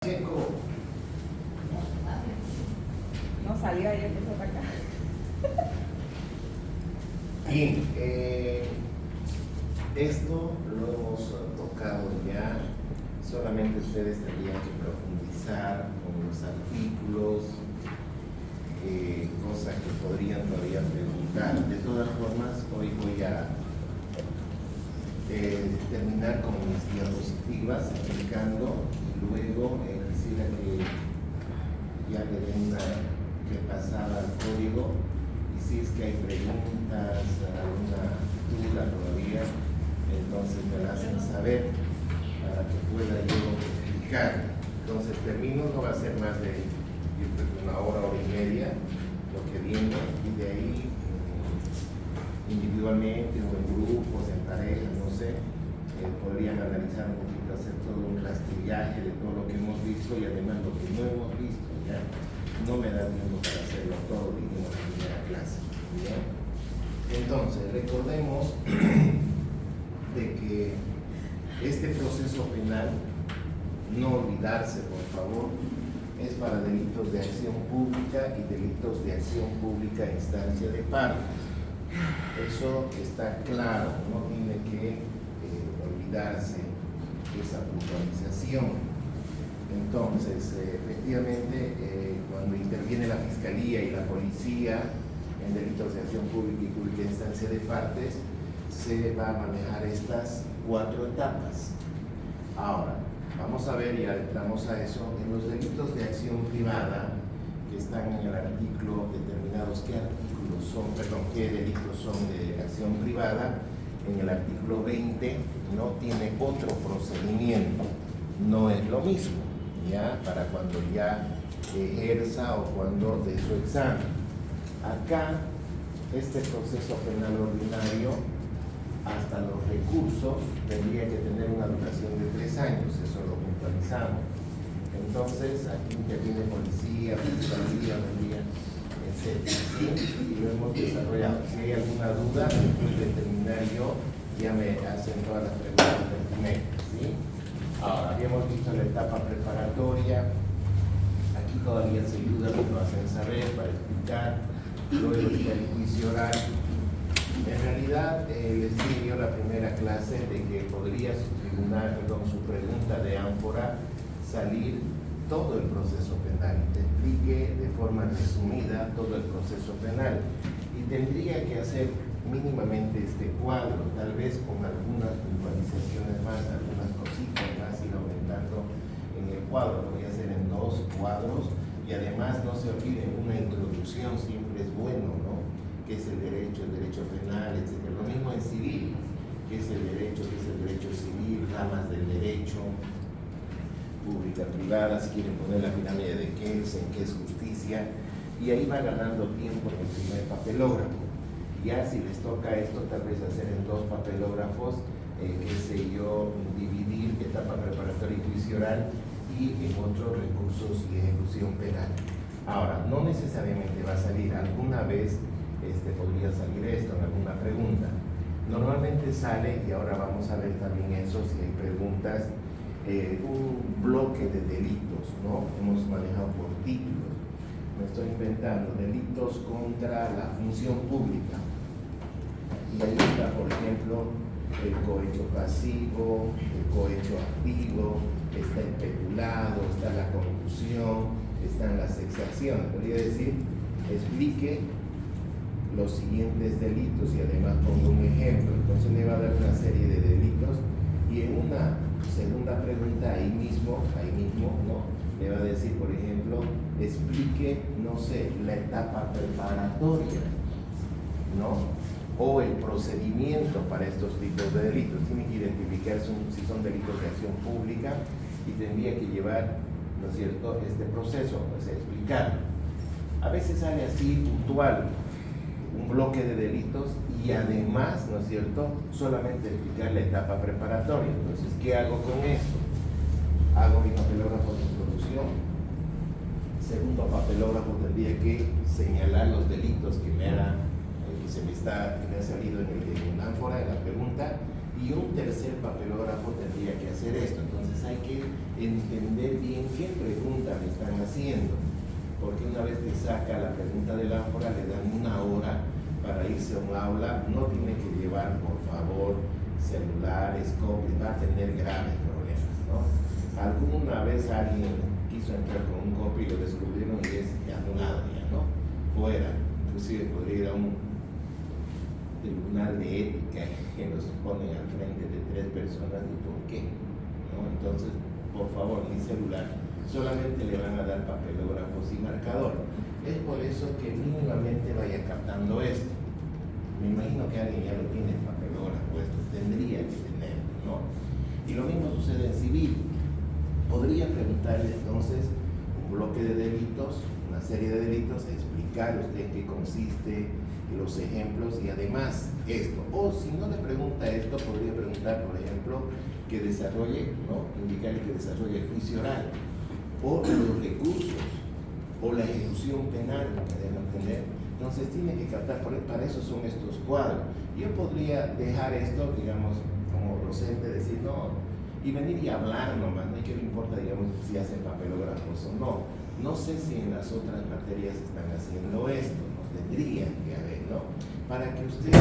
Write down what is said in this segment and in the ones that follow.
Checo. No salía y empezó a atacar. Bien, esto lo hemos tocado ya. Solamente ustedes tendrían que profundizar con los artículos, cosas que podrían todavía preguntar. De todas formas, hoy voy a terminar con mis diapositivas explicando y luego quisiera que ya le den una repasada al código y si es que hay preguntas, alguna duda todavía, entonces me la hacen saber para que pueda yo explicar. Entonces termino, no va a ser más de una hora, hora y media lo que viene, y de ahí individualmente o en grupos, en parejas, no sé, podrían analizar un poquito, hacer todo un rastrillaje de todo lo que hemos visto y además lo que no hemos visto, ¿ya? No me da tiempo para hacerlo todo, dijimos en la primera clase, ¿ya? Entonces, recordemos de que este proceso penal, no olvidarse por favor, es para delitos de acción pública y delitos de acción pública a instancia de partes. Eso está claro, no tiene que olvidarse esa puntualización. Entonces, efectivamente, cuando interviene la Fiscalía y la Policía en delitos de acción pública y pública a instancia de partes, se va a manejar estas 4 etapas. Ahora, vamos a ver, y entramos a eso, en los delitos de acción privada, que están en el artículo determinados, qué delitos son de acción privada. En el artículo 20 no tiene otro procedimiento, no es lo mismo, ya, para cuando ya ejerza o cuando dé su examen. Acá, este proceso penal ordinario, hasta los recursos, tendría que tener una duración de 3 años, eso lo puntualizamos. Entonces, aquí interviene policía, fiscalía, etcétera, ¿sí? Y lo hemos desarrollado. Si hay alguna duda, después de terminar yo, ya me hacen todas las preguntas pertinentes, ¿sí? Ahora, habíamos visto la etapa preparatoria, aquí todavía se ayuda, me lo hacen saber para explicar, luego está el juicio oral. En realidad, les dije yo la primera clase de que podría su tribunal, su pregunta de ánfora, salir todo el proceso penal, te explique de forma resumida todo el proceso penal y tendría que hacer mínimamente este cuadro, tal vez con algunas puntualizaciones más, algunas cositas más, ir aumentando en el cuadro. Lo voy a hacer en 2 cuadros y además no se olviden, una introducción siempre es bueno, ¿no? ¿Qué es el derecho penal, etcétera? Lo mismo en civil, ¿qué es el derecho civil, ramas del derecho, pública, privada, si quieren poner la pirámide de qué es, en qué es justicia, y ahí va ganando tiempo en el primer papelógrafo. Ya si les toca esto, tal vez hacer en 2 papelógrafos, qué sé yo, dividir etapa preparatoria y juicio oral y en otros recursos y ejecución penal. Ahora, no necesariamente va a salir, alguna vez podría salir esto en alguna pregunta. Normalmente sale, y ahora vamos a ver también eso, si hay preguntas, un bloque de delitos, ¿no? Hemos manejado por títulos. Me estoy inventando delitos contra la función pública. Y ahí está, por ejemplo, el cohecho pasivo, el cohecho activo, está el peculado, está la concusión, están las exacciones. Podría decir, explique los siguientes delitos y además pongo un ejemplo. Entonces le va a dar una serie de delitos y en una segunda pregunta ahí mismo, ¿no? Le va a decir, por ejemplo, explique, no sé, la etapa preparatoria, ¿no? O el procedimiento para estos tipos de delitos. Tiene que identificar si son delitos de acción pública y tendría que llevar, ¿no es cierto?, este proceso, pues explicar. A veces sale así puntual, un bloque de delitos y además, ¿no es cierto?, solamente explicar la etapa preparatoria. Entonces, ¿qué hago con esto? Hago mi papelógrafo de introducción. Segundo papelógrafo tendría que señalar los delitos que me ha salido en el ánfora, en la pregunta, y un tercer papelógrafo tendría que hacer esto. Entonces hay que entender bien qué pregunta me están haciendo, porque una vez que saca la pregunta del ánfora le dan 1 hora para irse a un aula. No tiene que llevar, por favor, celulares, copias, va a tener graves problemas, ¿no? Alguna vez alguien quiso entrar con un copy y lo descubrieron y es anulado ya, ¿no? Fuera, inclusive podría ir a un tribunal de ética que los ponen al frente de 3 personas. ¿Y por qué? ¿No? Entonces, por favor, ni celular, solamente le van a dar papelógrafos y marcador. Es por eso que mínimamente vaya captando esto. Me imagino que alguien ya lo tiene el papelógrafo, esto tendría que tenerlo, ¿no? Y lo mismo sucede en civil. Podría preguntarle entonces un bloque de delitos, una serie de delitos, explicar usted en qué consiste, los ejemplos y además esto. O si no le pregunta esto, podría preguntar, por ejemplo, que desarrolle, ¿no? Indicarle que desarrolle el juicio oral, o los recursos, o la ejecución penal, que deben entender. Entonces tiene que captar, para eso son estos cuadros. Yo podría dejar esto, digamos, como docente, decir no, y venir y hablar nomás, no hay que le importa, digamos, si hacen papelógrafos o no. No sé si en las otras materias están haciendo esto, no tendría que haber, ¿no? Para que usted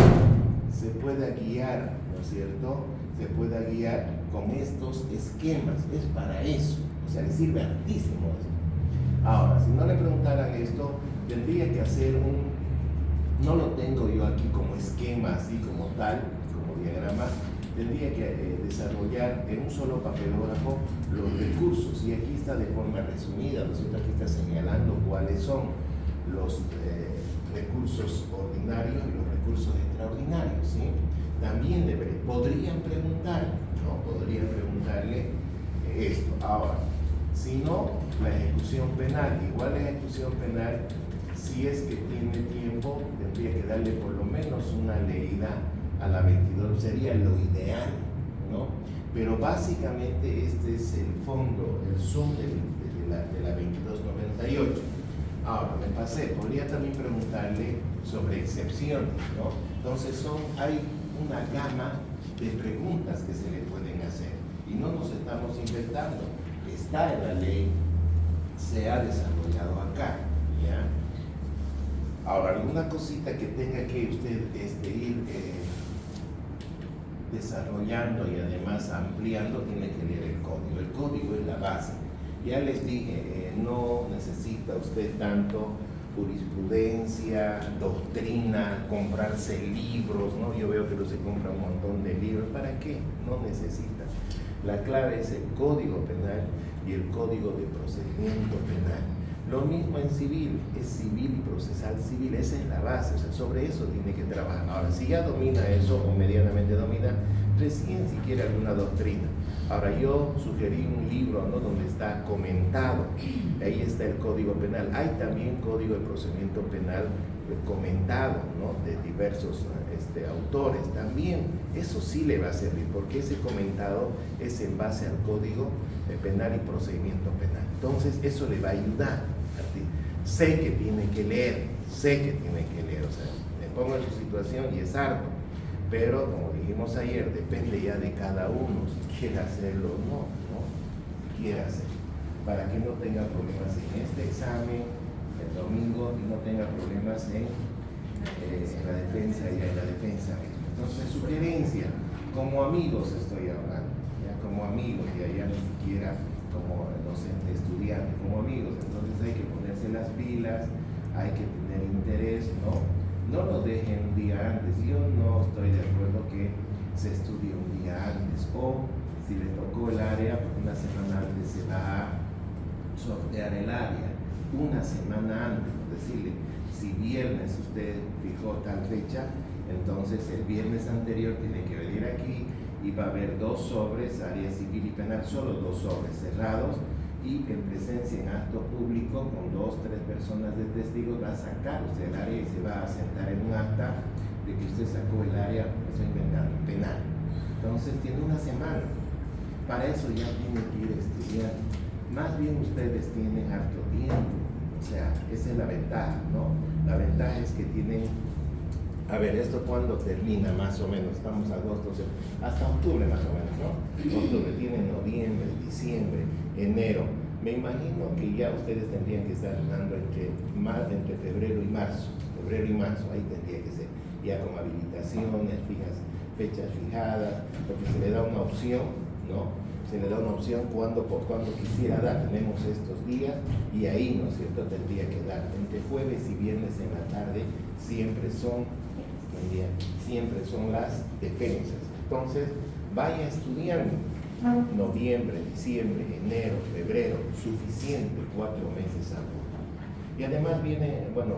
se pueda guiar, ¿no es cierto? Se pueda guiar con estos esquemas, es para eso, o sea, le sirve hartísimo esto. Ahora, si no le preguntaran esto, tendría que hacer no lo tengo yo aquí como esquema, así como tal, como diagrama, tendría que desarrollar en un solo papelógrafo los recursos, y aquí está de forma resumida, ¿no es cierto? Aquí está señalando cuáles son los recursos ordinarios y los recursos extraordinarios, ¿sí? También podrían preguntar, ¿no? Podrían preguntarle esto. Ahora, si no, la ejecución penal, igual la ejecución penal, si es que tiene tiempo, tendría que darle por lo menos una leída a la 22, sería lo ideal, ¿no? Pero básicamente este es el fondo, el zoom de la 2298. Ahora, me pasé, podría también preguntarle sobre excepciones, ¿no? Entonces hay una gama de preguntas que se le pueden hacer y no nos estamos inventando, está en la ley, se ha desarrollado acá, ¿ya? Ahora, alguna cosita que tenga que usted ir desarrollando y además ampliando, tiene que leer el código. El código es la base. Ya les dije, no necesita usted tanto jurisprudencia, doctrina, comprarse libros, ¿no? Yo veo que no se compra un montón de libros. ¿Para qué? No necesita. La clave es el código penal y el código de procedimiento penal. Lo mismo en civil, es civil y procesal civil, esa es la base, o sea, sobre eso tiene que trabajar. Ahora, si ya domina eso o medianamente domina, recién si quiere alguna doctrina. Ahora, yo sugerí un libro, ¿no?, donde está comentado, ahí está el Código Penal. Hay también Código de Procedimiento Penal comentado, ¿no?, de diversos autores. También eso sí le va a servir, porque ese comentado es en base al Código Penal y Procedimiento Penal. Entonces, eso le va a ayudar. Sé que tiene que leer, o sea, me pongo en su situación y es harto, pero como dijimos ayer, depende ya de cada uno si quiere hacerlo o no, quiere hacerlo, para que no tenga problemas en este examen el domingo y no tenga problemas en la defensa y en la defensa. Entonces, sugerencia, como amigos estoy hablando, ya como amigos, ya ni siquiera como docente estudiante, como amigos. Entonces hay que ponerse las pilas, hay que tener interés, no lo dejen un día antes. Yo no estoy de acuerdo que se estudie un día antes, o si le tocó el área, pues una semana antes se va a sortear el área, una semana antes, decirle, si viernes usted fijó tal fecha, entonces el viernes anterior tiene que venir aquí y va a haber 2 sobres, área civil y penal, solo 2 sobres cerrados, y en presencia en acto público con 2 o 3 personas de testigos va a sacar usted el área y se va a sentar en un acta de que usted sacó el área, estoy inventando, penal. Entonces tiene una semana, para eso ya tiene que ir estudiando. Más bien ustedes tienen harto tiempo, o sea, esa es la ventaja, ¿no? La ventaja es que tienen A ver, ¿esto cuándo termina más o menos? Estamos a agosto, hasta octubre más o menos, ¿no? Octubre, tiene noviembre, diciembre, enero. Me imagino que ya ustedes tendrían que estar dando entre febrero y marzo. Febrero y marzo, ahí tendría que ser. Ya con habilitaciones, fechas fijadas, porque se le da una opción, ¿no? Se le da una opción por cuando quisiera dar. Tenemos estos días y ahí, ¿no es cierto?, tendría que dar. Entre jueves y viernes en la tarde siempre son las defensas. Entonces, vaya estudiando. Noviembre, diciembre, enero, febrero, suficiente, 4 meses a poco. Y además viene, bueno,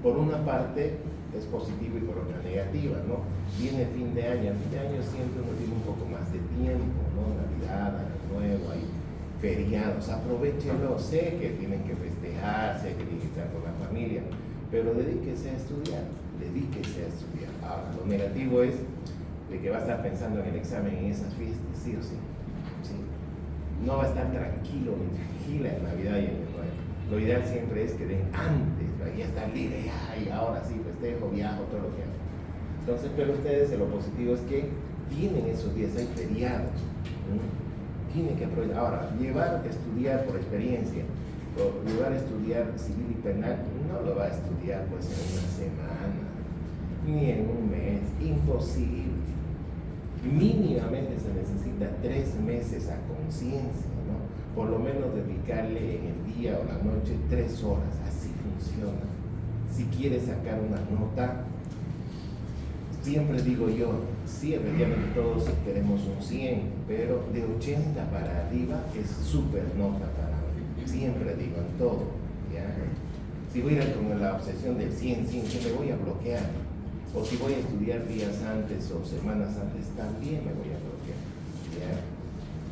por una parte es positivo y por otra negativa, ¿no? Viene fin de año siempre uno tiene un poco más de tiempo, ¿no? Navidad, Año Nuevo, hay feriados, aprovechenlo, sé que tienen que festejar, sé que tienen que estar con la familia, pero dedíquese a estudiar. Ahora, lo negativo es de que va a estar pensando en el examen en esas fiestas, sí o sí. No va a estar tranquilo ni tranquila en Navidad y Año Nuevo. Lo ideal siempre es que den antes, ya estar libre, y ahora sí, festejo, viajo, todo lo que hago. Entonces, pero ustedes, lo positivo es que tienen esos días, hay feriados. Tienen que aprovechar. Ahora, llevar a estudiar por experiencia, o llevar a estudiar civil y penal, no lo va a estudiar pues en una semana, ni en un mes, imposible. Mínimamente se necesita 3 meses a conciencia, ¿no? Por lo menos dedicarle en el día o la noche 3 horas, así funciona. Si quieres sacar una nota, siempre digo yo, sí, efectivamente todos queremos un 100, pero de 80 para arriba es súper nota para mí. Siempre digo en todo, ¿ya? Si voy a ir con la obsesión del 100, me voy a bloquear. O si voy a estudiar días antes o semanas antes, también me voy a bloquear, ¿ya?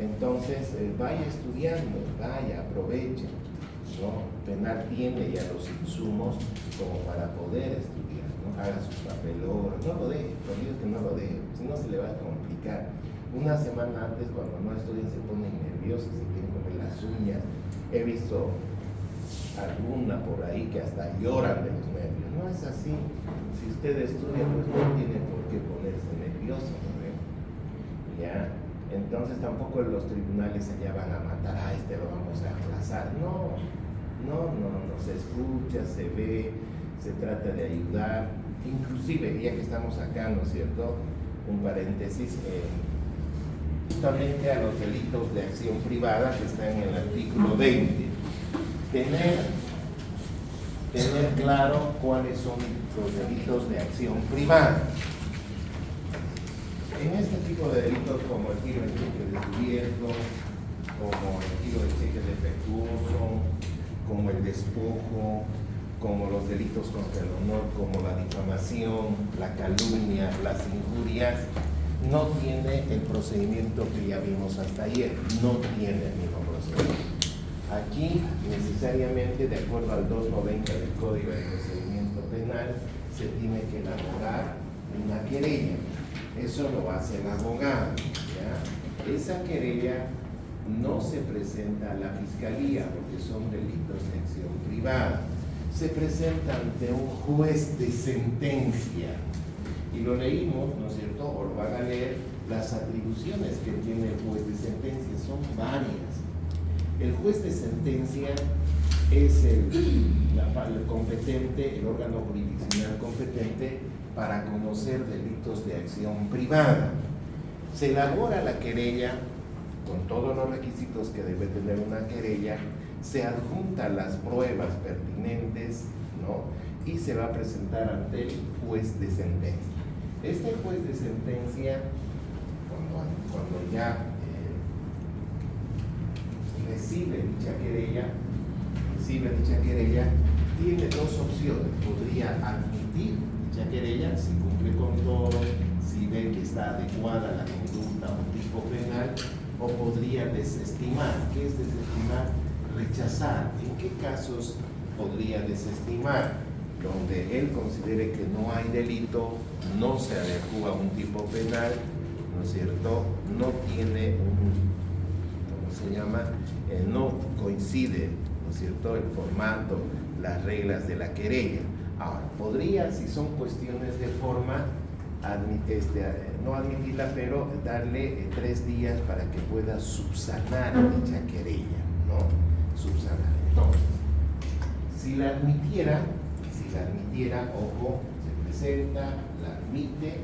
Entonces, vaya estudiando, aproveche, ¿no? Penal tiene ya los insumos como para poder estudiar, ¿no? Haga sus papeloras, no lo deje, por Dios que no lo deje, si no se le va a complicar. Una semana antes, cuando no estudian, se ponen nerviosos, se quieren comer las uñas. He visto alguna por ahí que hasta lloran de los nervios. No es así. Si usted estudia, pues no tiene por qué ponerse nervioso, ¿no? ¿Ya? Entonces tampoco los tribunales allá van a matar, lo vamos a aplazar. No, se escucha, se ve, se trata de ayudar. Inclusive, ya que estamos acá, ¿no es cierto?, un paréntesis, justamente a los delitos de acción privada que están en el artículo 20. Tener claro cuáles son los delitos de acción privada. En este tipo de delitos, como el giro de cheque descubierto, como el giro de cheque defectuoso, como el despojo, como los delitos contra el honor, como la difamación, la calumnia, las injurias, no tiene el procedimiento que ya vimos hasta ayer, no tiene el mismo procedimiento. Aquí, necesariamente, de acuerdo al 290 del Código de Procedimiento Penal, se tiene que elaborar una querella. Eso lo hace el abogado, ¿ya? Esa querella no se presenta a la fiscalía porque son delitos de acción privada. Se presenta ante un juez de sentencia. Y lo leímos, ¿no es cierto? O lo van a leer. Las atribuciones que tiene el juez de sentencia son varias. El juez de sentencia es el competente, el órgano jurisdiccional competente para conocer delitos de acción privada. Se elabora la querella con todos los requisitos que debe tener una querella, se adjunta las pruebas pertinentes, ¿no? Y se va a presentar ante el juez de sentencia. Este juez de sentencia, cuando ya recibe dicha querella, tiene 2 opciones. Podría admitir dicha querella si cumple con todo, si ve que está adecuada la conducta o tipo penal, o podría desestimar. ¿Qué es desestimar? Rechazar. ¿En qué casos podría desestimar? Donde él considere que no hay delito, no se adecua a un tipo penal, ¿no es cierto? No tiene no coincide, ¿no es cierto?, el formato, las reglas de la querella. Ahora, podría, si son cuestiones de forma, no admitirla, pero darle 3 días para que pueda subsanar dicha querella, ¿no? Subsanar. Entonces, si la admitiera, ojo, se presenta, la admite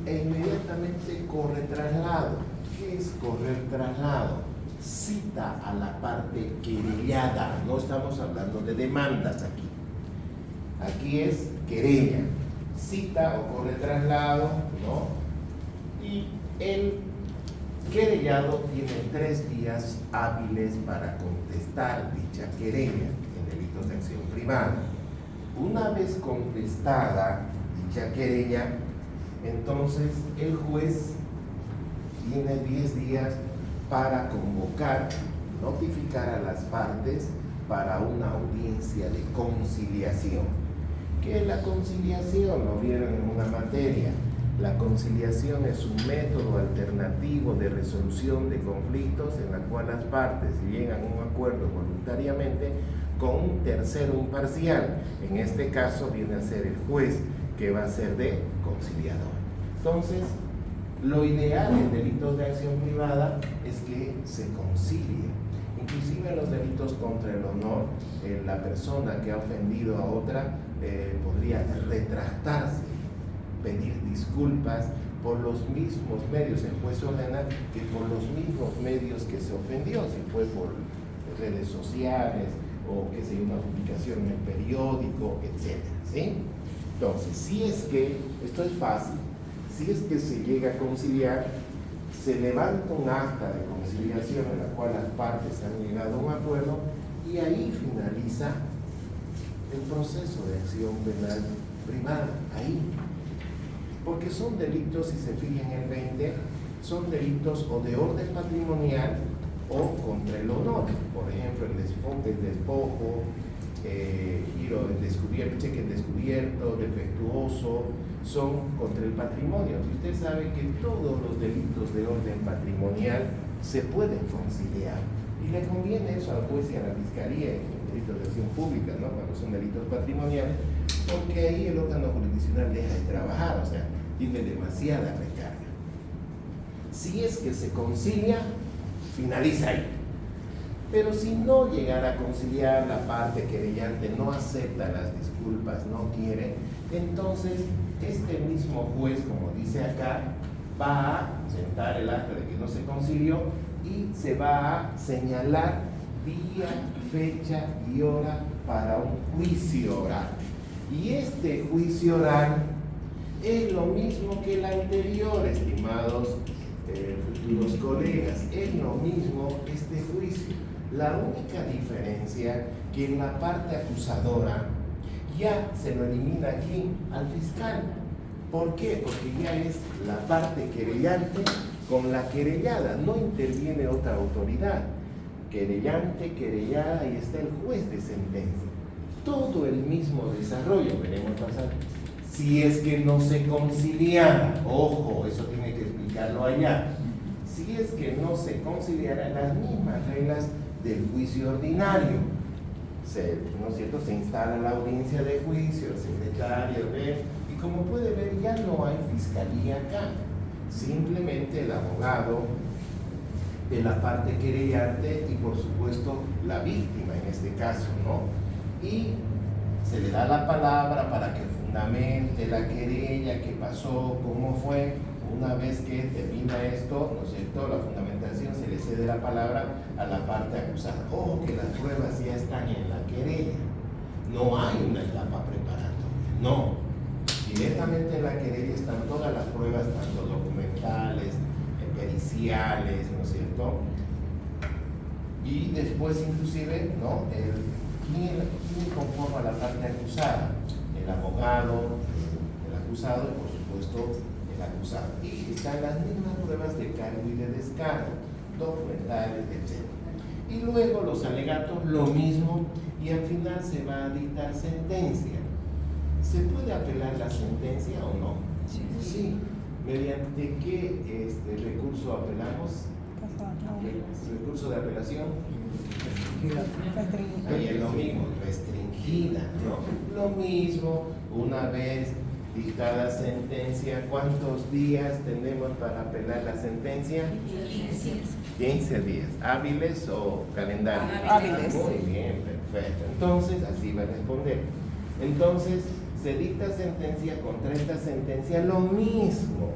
e inmediatamente corre traslado. ¿Qué es correr traslado? Cita a la parte querellada, no estamos hablando de demandas aquí. Aquí es querella, cita o corre traslado, ¿no? Y el querellado tiene 3 días hábiles para contestar dicha querella en delitos de acción privada. Una vez contestada dicha querella, entonces el juez tiene 10 días para convocar, notificar a las partes para una audiencia de conciliación. ¿Qué es la conciliación? Lo vieron en una materia. La conciliación es un método alternativo de resolución de conflictos en la cual las partes llegan a un acuerdo voluntariamente con un tercero imparcial. En este caso viene a ser el juez, que va a ser de conciliador. Entonces, lo ideal en delitos de acción privada es que se concilie. Inclusive en los delitos contra el honor, la persona que ha ofendido a otra podría retractarse, pedir disculpas por los mismos medios. El juez ordena que por los mismos medios que se ofendió, si fue por redes sociales o que sea una publicación en el periódico, etc. ¿Sí? Entonces, si es que, esto es fácil, si es que se llega a conciliar, se levanta un acta de conciliación en la cual las partes han llegado a un acuerdo y ahí finaliza el proceso de acción penal privada, ahí. Porque son delitos, si se fijan en el 20, son delitos o de orden patrimonial o contra el honor. Por ejemplo, el despojo, giro descubierto, cheque descubierto, defectuoso, son contra el patrimonio. Y usted sabe que todos los delitos de orden patrimonial se pueden conciliar. Y le conviene eso al juez y a la fiscalía en delitos de acción pública, ¿no? Cuando son delitos patrimoniales, porque ahí el órgano jurisdiccional deja de trabajar, o sea, tiene demasiada recarga. Si es que se concilia, finaliza ahí. Pero si no llegara a conciliar, la parte querellante no acepta las disculpas, no quiere, entonces este mismo juez, como dice acá, va a sentar el acta de que no se concilió y se va a señalar día, fecha y hora para un juicio oral. Y este juicio oral es lo mismo que el anterior, estimados futuros colegas, es lo mismo este juicio. La única diferencia que en la parte acusadora ya se lo elimina aquí al fiscal. ¿Por qué? Porque ya es la parte querellante con la querellada, no interviene otra autoridad. Querellante, querellada, y está el juez de sentencia. Todo el mismo desarrollo, veremos pasar. Si es que no se conciliara, ojo, eso tiene que explicarlo allá. Si es que no se conciliara, las mismas reglas del juicio ordinario, ¿no es cierto? Se instala la audiencia de juicio, el secretario ve, y como puede ver, ya no hay fiscalía acá, simplemente el abogado de la parte querellante y por supuesto la víctima en este caso, ¿no? Y se le da la palabra para que fundamente la querella, qué pasó, cómo fue. Una vez que termina esto, ¿no es cierto?, la fundamentación, se le cede la palabra a la parte acusada. Ojo que las pruebas ya están en la querella, no hay una etapa preparatoria, no. Directamente en la querella están todas las pruebas, tanto documentales, periciales, ¿no es cierto? Y después inclusive, ¿no?, ¿quién conforma la parte acusada? El abogado, el acusado y por supuesto el acusado. Y están las mismas pruebas de cargo y de descargo, documentales, etc. Y luego los alegatos, lo mismo, y al final se va a dictar sentencia. ¿Se puede apelar la sentencia o no? Sí. Sí. ¿Mediante qué recurso apelamos? Recurso de apelación. Y es lo mismo, restringida, ¿no? Lo mismo, una vez dictada sentencia, ¿cuántos días tenemos para apelar la sentencia? 15 días. ¿Hábiles o calendario? Hábiles. Muy bien, perfecto. Entonces, así va a responder. Entonces, se dicta sentencia, contra esta sentencia lo mismo.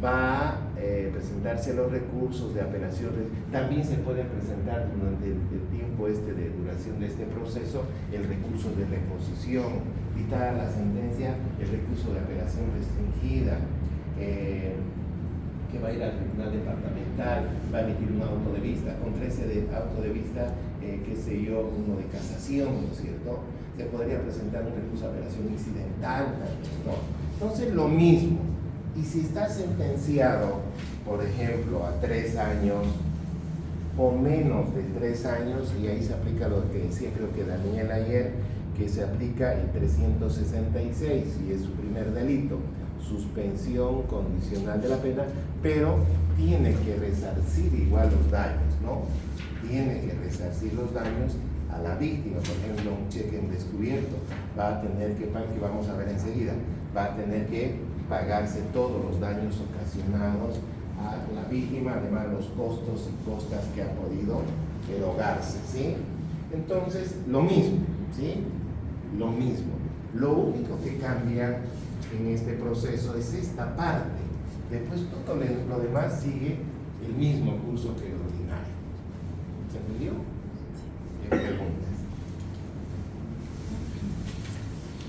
Va a presentarse los recursos de apelación. También se puede presentar durante el tiempo de duración de este proceso el recurso de reposición, dictada la sentencia, el recurso de apelación restringida, que va a ir al tribunal departamental, va a emitir un auto de vista, contra ese auto de vista, qué sé yo, uno de casación, ¿no es cierto? Se podría presentar un recurso de apelación incidental, ¿no? Entonces lo mismo. Y si está sentenciado, por ejemplo, a 3 años o menos de 3 años, y ahí se aplica lo que decía creo que Daniel ayer, que se aplica el 366, y es su primer delito, suspensión condicional de la pena, pero tiene que resarcir igual los daños, ¿no? Tiene que resarcir los daños a la víctima. Por ejemplo, un cheque en descubierto va a tener que vamos a ver enseguida, va a tener que pagarse todos los daños ocasionados a la víctima, además los costos y costas que ha podido erogarse, ¿sí? Entonces, lo mismo, ¿sí? Lo mismo. Lo único que cambia en este proceso es esta parte. Después todo lo demás sigue el mismo curso que el ordinario. ¿Se entendió? ¿Qué preguntas?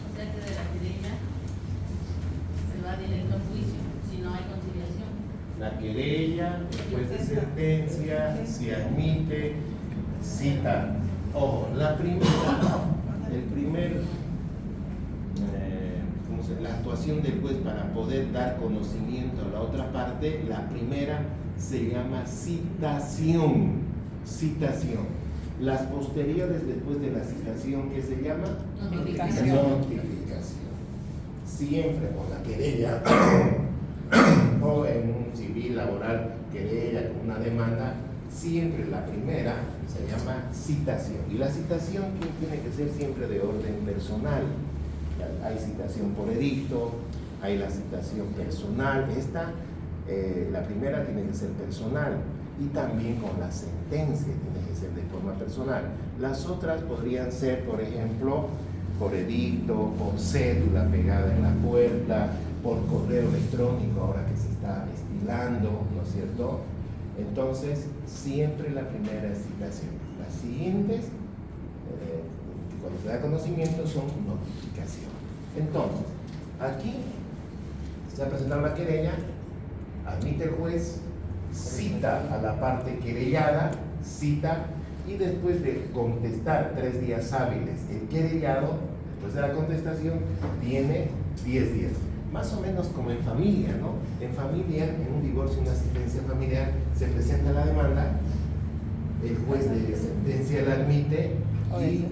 O sea que de la querella se va directo al juicio, si no hay conciliación. La querella, después de sentencia, se admite, cita. Ojo, la la actuación del juez para poder dar conocimiento a la otra parte, la primera se llama citación. Las posteriores después de la citación, ¿qué se llama? Notificación. Siempre con la querella o en un civil laboral, querella con una demanda, siempre la primera se llama citación. Y la citación tiene que ser siempre de orden personal. Hay citación por edicto, hay la citación personal. La primera tiene que ser personal, y también con la sentencia tiene que ser de forma personal. Las otras podrían ser, por ejemplo, por edicto, por cédula pegada en la puerta, por correo electrónico, ahora que se está estilando, ¿no es cierto? Entonces, siempre la primera es citación. Las siguientes, cuando se da conocimiento, son notificación. Entonces, aquí se ha presentado la querella, admite el juez, cita a la parte querellada, y después de contestar 3 días hábiles el querellado, después de la contestación, tiene 10 días. Más o menos como en familia, ¿no? En familia, en un divorcio, una asistencia familiar, se presenta la demanda, el juez de sentencia la admite y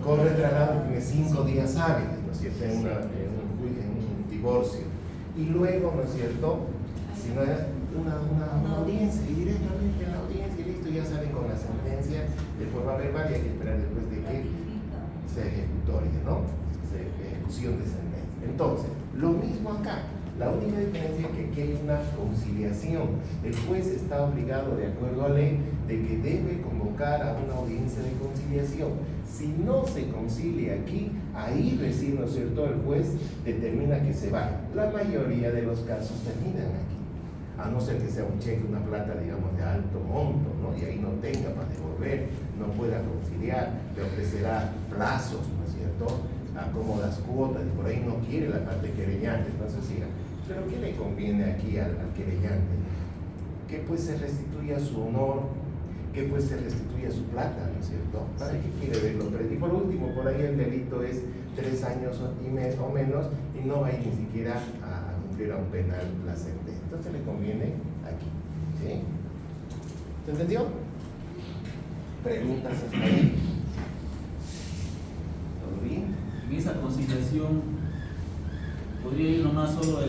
corre el traslado, tiene 5 días hábiles, ¿no es cierto? En un divorcio. Y luego, ¿no es cierto? Si no es una audiencia, y directamente en la audiencia, y listo, ya salen con la sentencia de forma verbal, y hay que esperar después de que sea ejecutoria, ¿no? Ejecución de sentencia. Entonces, lo mismo acá. La única diferencia es que aquí hay una conciliación. El juez está obligado, de acuerdo a ley, de que debe convocar a una audiencia de conciliación. Si no se concilia aquí, ahí recién, ¿no es cierto?, el juez determina que se vaya. La mayoría de los casos terminan aquí, a no ser que sea un cheque, una plata, digamos, de alto monto, ¿no? Y ahí no tenga para devolver, no pueda conciliar, le ofrecerá plazos, ¿no es cierto?, acomodas cuotas, y por ahí no quiere la parte querellante, entonces siga. Pero ¿qué le conviene aquí al querellante? Que pues se restituya su honor, que pues se restituya su plata, ¿no es cierto? ¿Para qué quiere verlo? Y por último, por ahí el delito es 3 años o menos, y no va a ir ni siquiera a cumplir a un penal la sentencia. Entonces le conviene aquí, ¿sí? ¿Se entendió? ¿Preguntas hasta ahí? ¿Todo bien? En esa conciliación podría ir nomás solo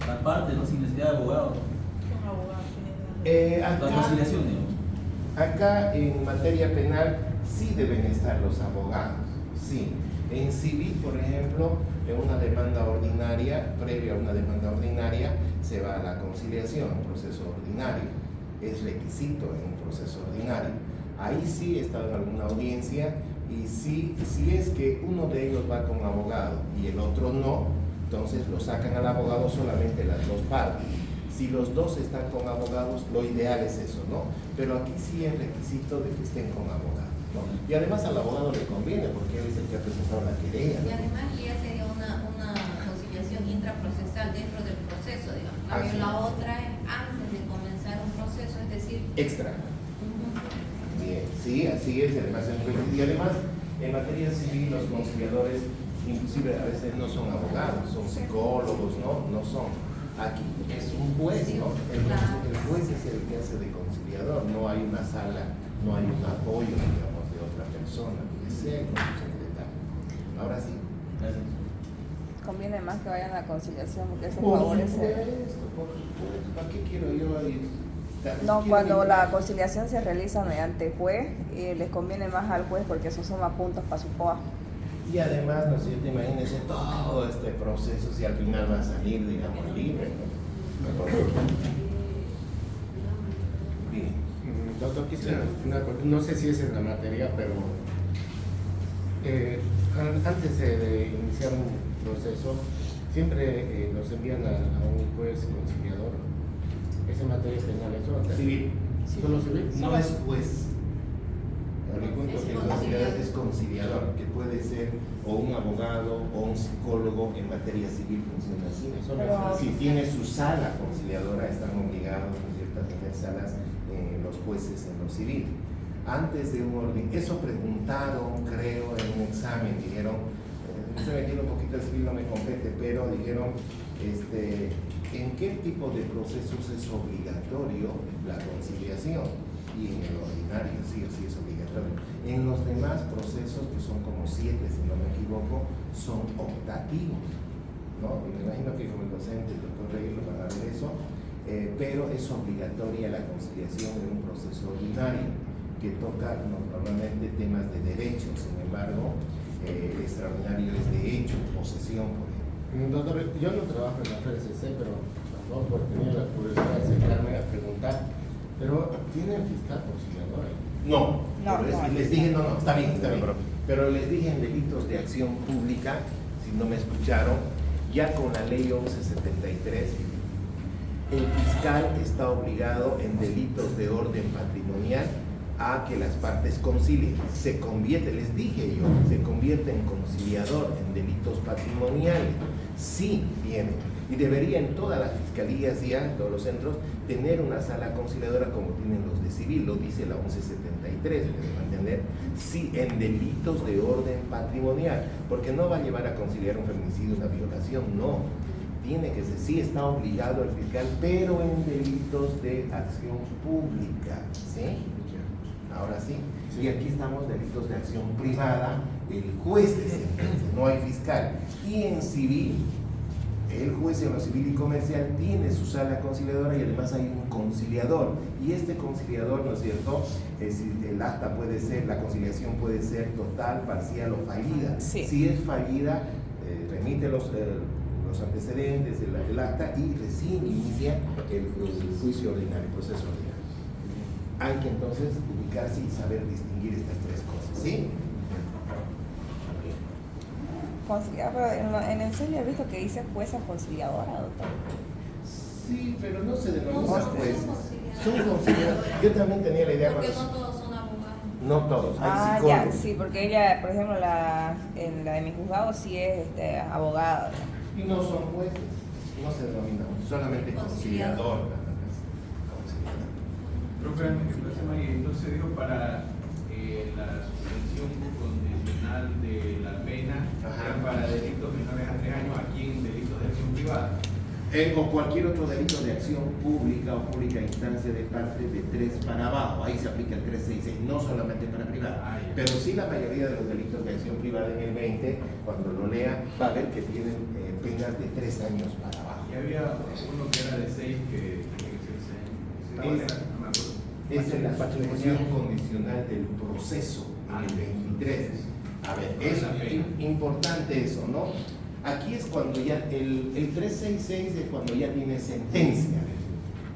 la parte, ¿no? Sin necesidad de abogado. Con abogado tiene que dar. La conciliación, digamos. Acá en materia penal sí deben estar los abogados, sí. En civil, por ejemplo, en una demanda ordinaria, previa a una demanda ordinaria, se va a la conciliación, proceso ordinario. Es requisito en un proceso ordinario. Ahí sí he estado en alguna audiencia y si es que uno de ellos va con abogado y el otro no, entonces lo sacan al abogado solamente las dos partes. Si los dos están con abogados, lo ideal es eso, ¿no? Pero aquí sí es requisito de que estén con abogados, ¿no? Y además al abogado le conviene porque él es el que ha presentado la querella, ¿no? Y además ya sería una conciliación intraprocesal dentro del proceso, digamos. Así La es. otra es antes de comenzar un proceso, es decir, Extra. Bien, sí, así es, y además en materia civil los conciliadores inclusive a veces no son abogados, son psicólogos, no son. Aquí es un juez, ¿no? El juez es el que hace de conciliador, no hay una sala, no hay un apoyo, digamos, de otra persona, que sea con su secretario. Ahora sí. Gracias. Conviene más que vayan a la conciliación porque eso Por favorece. supuesto, ¿para qué quiero yo ir? No, cuando la conciliación se realiza mediante juez, les conviene más al juez porque eso suma puntos para su POA. Y además, ¿no es cierto? Imagínense todo este proceso si al final va a salir, digamos, libre, ¿no? Bien. Doctor, quisiera una cosa, no sé si es en la materia, pero antes de iniciar un proceso, siempre nos envían a un juez conciliador. ¿Es en materia penal eso? Civil. ¿Solo civil? No es juez. El conciliador es conciliador, que puede ser o un abogado o un psicólogo en materia civil, funciona así. Pero- Si tiene su sala conciliadora, están obligados, ¿no es cierto?, a tener salas los jueces en lo civil. Antes de un orden, eso preguntaron, creo, en un examen, dijeron, no se metido un poquito el civil, no me compete, pero dijeron, ¿en qué tipo de procesos es obligatorio la conciliación? Y en el ordinario sí o sí es obligatorio. En los demás procesos, que son como 7 si no me equivoco, son optativos, ¿no? Y me imagino que como el docente, el doctor Reyes, lo van a ver eso, pero es obligatoria la conciliación en un proceso ordinario que toca normalmente temas de derecho. Sin embargo, el extraordinario es de hecho, posesión, por ejemplo. Doctor, yo no trabajo en la FRCC, pero tampoco he tenido la curiosidad de acercarme a preguntar. Pero ¿tienen fiscal conciliador ahí? No, No, pero no. les dije, no, está bien, pero les dije en delitos de acción pública, si no me escucharon, ya con la ley 1173, el fiscal está obligado en delitos de orden patrimonial a que las partes concilien. Se convierte, les dije yo, se convierte en conciliador en delitos patrimoniales. Sí viene. Y debería en todas las fiscalías ya, en todos los centros, tener una sala conciliadora como tienen los de civil, lo dice la 1173, me dejo entender, sí, en delitos de orden patrimonial, porque no va a llevar a conciliar un feminicidio, una violación, no. Tiene que ser, sí está obligado el fiscal, pero en delitos de acción pública, ¿sí? Ahora sí. Y aquí estamos, delitos de acción privada, el juez de sentencia, no hay fiscal. Y en civil, el juez en lo civil y comercial tiene su sala conciliadora y además hay un conciliador. Y este conciliador, ¿no es cierto? El acta puede ser, la conciliación puede ser total, parcial o fallida. Sí. Si es fallida, remite los antecedentes del acta y recién inicia el juicio ordinario, el proceso ordinario. Hay que entonces ubicarse y saber distinguir estas tres cosas, ¿sí? Pero en el CEL he visto que dice jueza conciliadora, doctor. Sí, pero no se denominan No, son jueces. conciliadores. Son conciliadores. Yo también tenía la idea porque cuando... no todos son abogados. No todos, hay Ah, psicólogos. ya, sí, porque ella, por ejemplo, en la de mi juzgado sí es abogada. Y no son jueces, no se denominan, solamente conciliador. nada más. Profe, entonces digo para la suspensión condicional de la pena para delitos menores a 3 años aquí en delitos de acción privada. O cualquier otro delito de acción pública o pública instancia de parte de 3 para abajo. Ahí se aplica el 366, no solamente para privada. Ah, ya. Pero sí la mayoría de los delitos de acción privada en el 20, cuando lo lea, va a ver que tienen penas de 3 años para abajo. Y había uno que era de 6 que tiene que ser 6. cuál era? No me acuerdo. Es en la suspensión condicional del proceso, en el 23. A ver, es importante eso, ¿no? Aquí es cuando ya, el 366 es cuando ya tiene sentencia.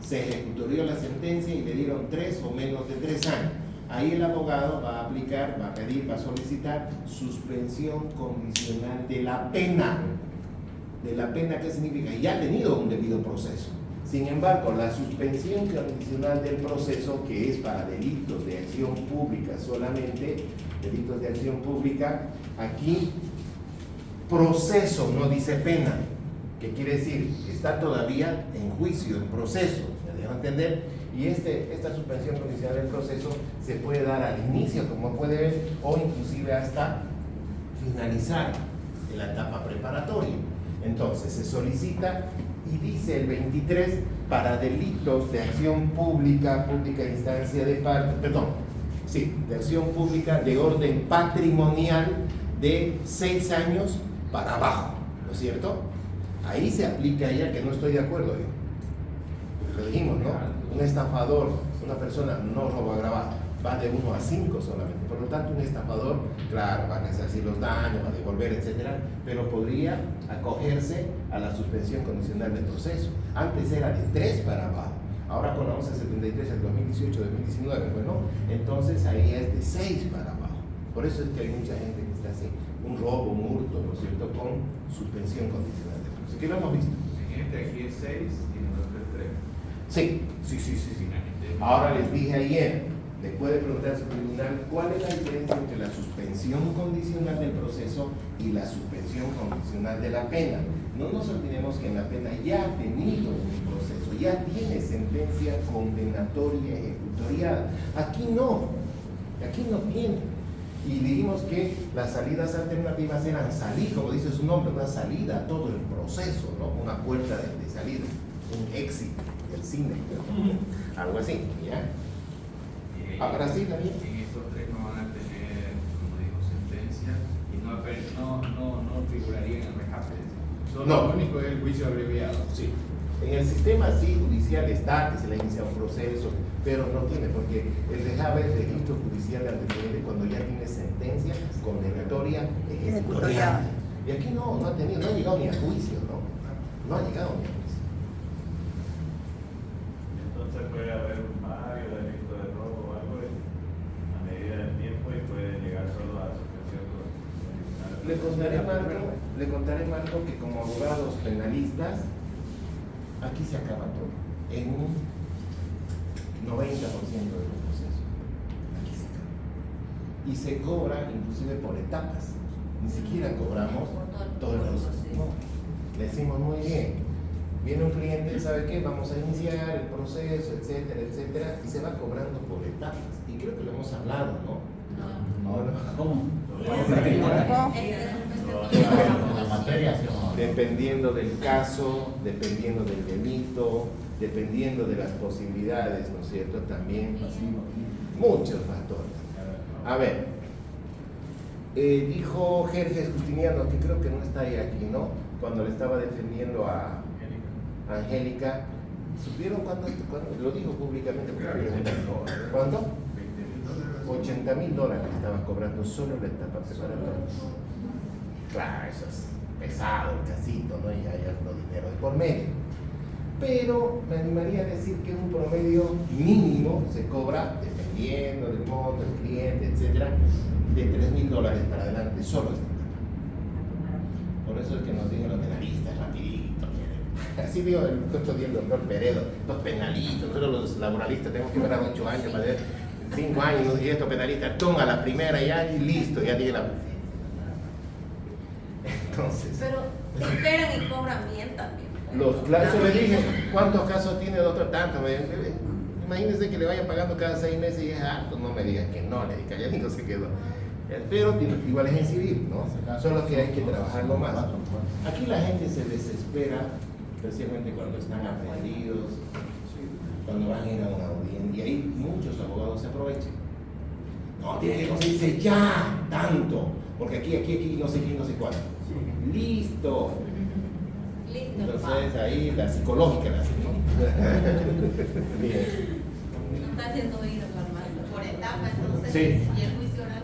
Se ejecutó la sentencia y le dieron 3 o menos de 3 años. Ahí el abogado va a aplicar, va a pedir, va a solicitar suspensión condicional de la pena. ¿De la pena qué significa? Ya ha tenido un debido proceso. Sin embargo, la suspensión condicional del proceso, que es para delitos de acción pública solamente, delitos de acción pública, aquí proceso no dice pena, que quiere decir que está todavía en juicio, en proceso, ¿me dejo entender? Y esta suspensión condicional del proceso se puede dar al inicio, como puede ver, o inclusive hasta finalizar en la etapa preparatoria. Entonces se solicita y dice el 23 para delitos de acción pública, pública instancia de parte, de acción pública de orden patrimonial de 6 años para abajo, ¿no es cierto? Ahí se aplica ya, que no estoy de acuerdo yo. Porque lo dijimos, ¿no? Un estafador, una persona no roba agravado, va de 1 a 5 solamente. Por lo tanto, un estafador, claro, va a resarcir los daños, va a devolver, etcétera, pero podría acogerse a la suspensión condicional del proceso. Antes era de 3 para abajo. Ahora con la 1173 del 2018-2019, bueno, entonces ahí es de 6 para abajo. Por eso es que hay mucha gente que está así, un robo, un hurto, ¿no es cierto?, con suspensión condicional del proceso. ¿Qué lo hemos visto? En este aquí es 6 y en el otro es 3. Sí. Ahora les dije ayer, le puede preguntar a su tribunal cuál es la diferencia entre la suspensión condicional del proceso y la suspensión condicional de la pena. No nos olvidemos que en la pena ya ha tenido un proceso, ya tiene sentencia condenatoria ejecutoriada. Aquí no tiene. Y dijimos que las salidas alternativas eran salir, como dice su nombre, una salida a todo el proceso, ¿no? Una puerta de salida, un éxito del cine, ¿no? Algo así, ¿ya? Ahora sí, también. En estos 3 no van a tener, como dijo, sentencia y no figurarían en el rejape. No. Lo único es el juicio abreviado. Sí. En el sistema sí judicial está que se le inicia un proceso, pero no tiene, porque el REJAVE es registro judicial antecedente cuando ya tiene sentencia condenatoria ejecutoriada. Y aquí no ha tenido, no ha llegado ni a juicio, ¿no? No ha llegado ni a juicio. Entonces puede haber varios delitos de robo o algo a medida del tiempo y puede llegar solo a suspensión condicional. Le contaré, Marco, que como abogados penalistas, aquí se acaba todo, en un 90% de los procesos. Aquí se acaba. Y se cobra inclusive por etapas. Ni siquiera cobramos todo el proceso. No. Le decimos muy bien. Viene un cliente, ¿sabe qué? Vamos a iniciar el proceso, etcétera, etcétera, y se va cobrando por etapas. Y creo que lo hemos hablado, ¿no? ¿Cómo? La materia, ¿sí o no? Dependiendo del caso, dependiendo del delito, dependiendo de las posibilidades, ¿no es cierto? También muchos factores. A ver, dijo Jerjes Justiniano, que creo que no está ahí aquí, ¿no? Cuando le estaba defendiendo a Angélica, ¿supieron cuánto? Lo dijo públicamente. ¿Cuánto? $80,000 estaban cobrando solo la etapa preparatoria. Claro, eso es pesado, el casito, ¿no? Y hay alto dinero de por medio. Pero me animaría a decir que un promedio mínimo se cobra, dependiendo del monto, del cliente, etcétera, de $3,000 para adelante, solo esta etapa. Por eso es que nos digan los penalistas, rapidito. Así digo el otro día el doctor Peredo, los penalistas, nosotros los laboralistas tenemos que esperar 8 años para ver 5 años, y estos penalistas, a la primera ya y listo, ya tiene la... Entonces... Pero esperan y cobran bien también. Eso le dije, ¿cuántos casos tiene doctor? Tanto. Imagínense que le vayan pagando cada 6 meses y es harto, no me digan que no, le dije, ya ni no se quedó. Pero igual es en civil, ¿no? Solo que hay que trabajarlo más. Aquí la gente se desespera, especialmente cuando están aprendidos, cuando van a ir a una audiencia, y ahí muchos abogados se aprovechan. No, tiene que conseguirse ya tanto, porque aquí, no sé quién, no sé cuánto. Listo. Listo, Entonces ahí la psicológica la hacen, ¿no? Bien. no está haciendo ir por etapa, entonces. Sí. Y el juicio oral.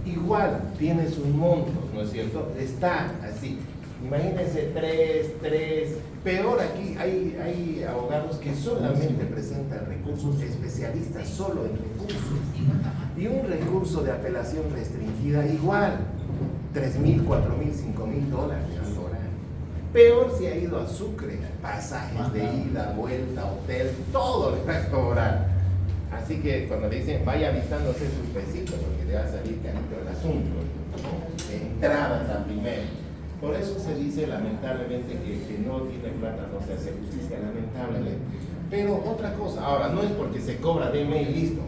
Igual tiene sus montos, ¿no es cierto? Está así. Imagínense 3. Peor aquí, hay abogados que solamente presentan recursos, especialistas solo en recursos. Y un recurso de apelación restringida igual, 3.000, 4.000, 5.000 dólares al hora. Peor si ha ido a Sucre, pasajes de ida, vuelta, hotel, todo le va a cobrar. Así que cuando le dicen vaya avistándose sus pesitos, porque le va a salir carito el asunto, ¿no? Entrada hasta primero. Por eso se dice lamentablemente que no tiene plata, no se hace justicia, lamentablemente. Pero otra cosa, ahora no es porque se cobra de mail listo.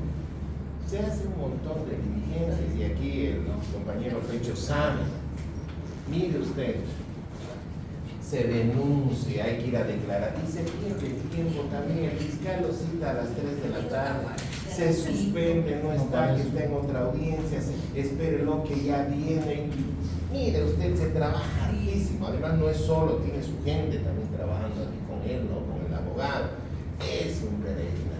Se hace un montón de diligencias y aquí el compañero Pecho sabe. Mire usted, se denuncia, hay que ir a declarar y se pierde el tiempo también. El fiscal lo cita a las 3 de la tarde, se suspende, no está, que está en otra audiencia, espere lo que ya viene. Mire usted, se trabaja hartísimo, además no es solo, tiene su gente también trabajando aquí con él, ¿no? Con el abogado. Es un peregrino.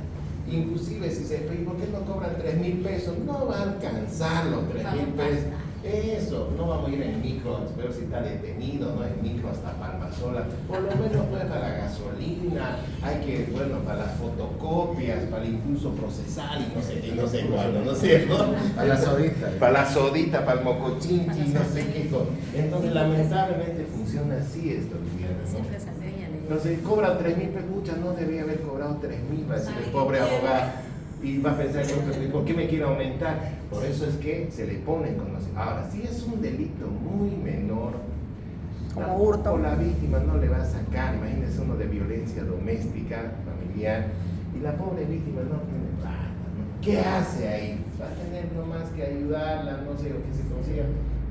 Inclusive si se pregunta, ¿por qué no cobran 3.000 pesos? No va a alcanzar los 3.000 pesos. Eso, no vamos a ir en micro, espero si está detenido, no en micro hasta Palmasola. Por lo menos pues para la gasolina, hay que, bueno, para las fotocopias, para el impulso procesal y no sé qué, no sé cuándo, ¿no es cierto? Para la sodita. Para la sodita, para el mocochinchi, no sé qué. Entonces lamentablemente funciona así esto, Liliana, Siempre se ¿no? enseña. Entonces cobra 3.000 pesos, no debía haber cobrado 3.000, va a decir el pobre abogado. Y va a pensar, ¿por qué me quiere aumentar? Por eso es que se le pone conocimiento. Ahora, si es un delito muy menor, como hurto, la víctima no le va a sacar. Imagínese uno de violencia doméstica, familiar, y la pobre víctima no tiene plata, ¿no? ¿Qué hace ahí? Va a tener nomás que ayudarla, no sé lo que se consiga.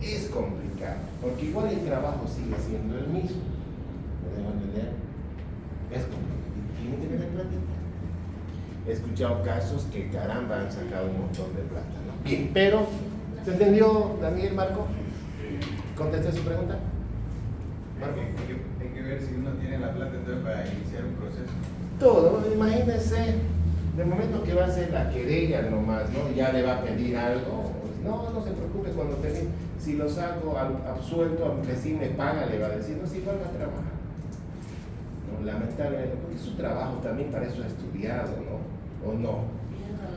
Es complicado, porque igual el trabajo sigue siendo el mismo. ¿Me dejo entender? Es complicado. Tiene que tener platita. He escuchado casos que, caramba, han sacado un montón de plata, ¿no? Bien, pero, ¿se entendió, Daniel, Marco? ¿Contesté su pregunta? Marco. Hay que ver si uno tiene la plata entonces para iniciar un proceso. Todo, imagínense, de momento que va a hacer la querella nomás, ¿no? Ya le va a pedir algo. No se preocupe cuando termine. Si lo saco absuelto, aunque sí me paga, le va a decir, no, si vuelve a trabajar. ¿No? Lamentablemente, porque su trabajo también para eso ha estudiado, ¿no? ¿O no?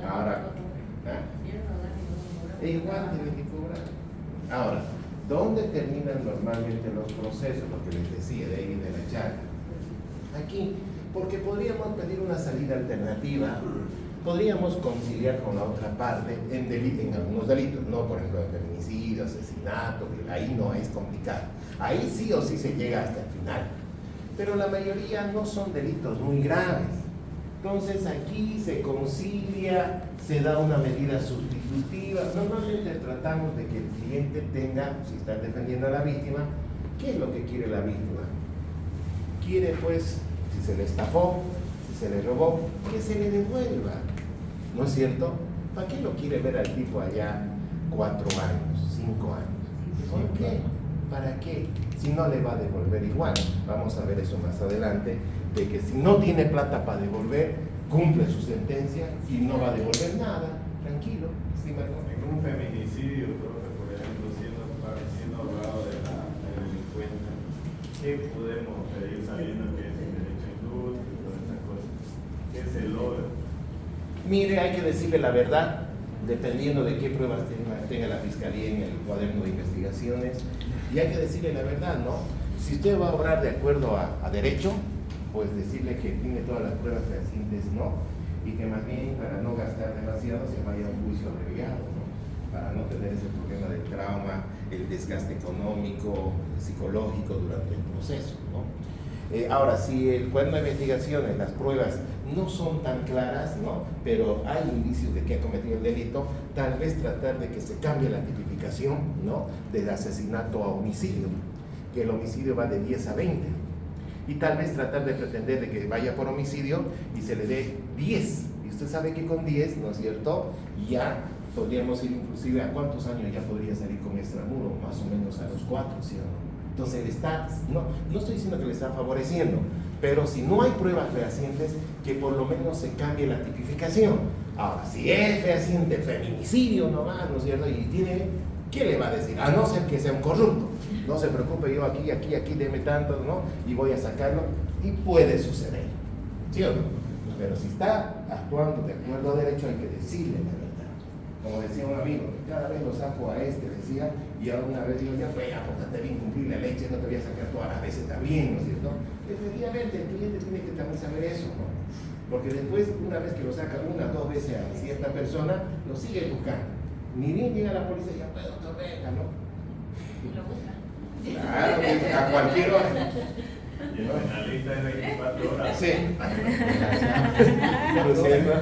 Ahora, igual tiene que cobrar. Ahora, ¿dónde terminan normalmente los procesos? Lo que les decía de ahí de la charla. Aquí, porque podríamos pedir una salida alternativa, podríamos conciliar con la otra parte en algunos delitos, no por ejemplo en feminicidio, asesinato, que ahí no es complicado. Ahí sí o sí se llega hasta el final. Pero la mayoría no son delitos muy graves. Entonces aquí se concilia, se da una medida sustitutiva. Normalmente tratamos de que el cliente tenga, si está defendiendo a la víctima, ¿qué es lo que quiere la víctima? Quiere pues, si se le estafó, si se le robó, que se le devuelva. ¿No es cierto? ¿Para qué lo quiere ver al tipo allá 4 años, 5 años? ¿Por qué? ¿Para qué? Si no le va a devolver igual. Vamos a ver eso más adelante, de que si no tiene plata para devolver, cumple su sentencia y no va a devolver nada. Tranquilo. ¿Sí, Marco? En un feminicidio, profe, por ejemplo, siendo abogado de la delincuente, ¿qué podemos pedir sabiendo que es el derecho a indulto y todas estas cosas? ¿Qué se logra? Mire, hay que decirle la verdad, dependiendo de qué pruebas tenga la fiscalía en el cuaderno de investigaciones, y hay que decirle la verdad, ¿no? Si usted va a obrar de acuerdo a derecho, pues decirle que tiene todas las pruebas fehacientes, ¿no? Y que más bien, para no gastar demasiado, se vaya a un juicio abreviado, ¿no? Para no tener ese problema del trauma, el desgaste económico, psicológico durante el proceso, ¿no? Ahora, si el cuaderno de investigaciones, las pruebas no son tan claras, ¿no? Pero hay indicios de que ha cometido el delito, tal vez tratar de que se cambie la tipificación, ¿no? De asesinato a homicidio, que el homicidio va de 10 a 20. Y tal vez tratar de pretender de que vaya por homicidio y se le dé 10. Y usted sabe que con 10, ¿no es cierto? Ya podríamos ir inclusive a cuántos años ya podría salir con extramuro, más o menos a los 4, ¿sí o no? Entonces le está, no estoy diciendo que le está favoreciendo, pero si no hay pruebas fehacientes, que por lo menos se cambie la tipificación. Ahora, si es fehaciente feminicidio nomás, ¿no es cierto? Y tiene, ¿qué le va a decir? A no ser que sea un corrupto. No se preocupe, yo aquí, deme tanto, ¿no? Y voy a sacarlo. Y puede suceder, ¿sí o no? Pero si está actuando de acuerdo a derecho, hay que decirle la verdad. Como decía un amigo, cada vez lo saco a decía, y ahora una vez digo, ya, pues, apórtate bien, cumplir la leche, no te voy a sacar todas las veces también, ¿no es cierto? Efectivamente, el cliente tiene que también saber eso, ¿no? Porque después, una vez que lo saca 1 o 2 veces a cierta persona, lo sigue buscando. Ni bien llega la policía, ya puedo, doctor, venga, ¿no? Lo busca. Claro, a cualquier hora. Y el penalista es 24 horas. Sí. ¿No es cierto?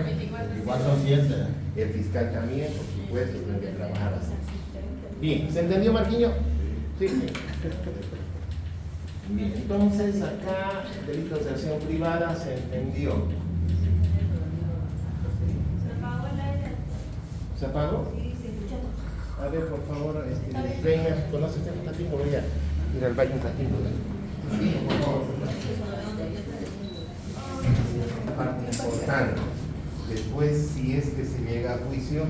24/7. El fiscal también, por supuesto, tiene que trabajar así. Bien, ¿se entendió, Marquinhos? Sí. Bien, entonces acá, delitos de acción privada, se entendió. ¿Se apagó el aire? ¿Se apagó? Sí, se escuchó. A ver, por favor, Reina, ¿conoces este ratito? Voy a ir al baño un ratito. Parte importante. Después, si es que se llega a juicio,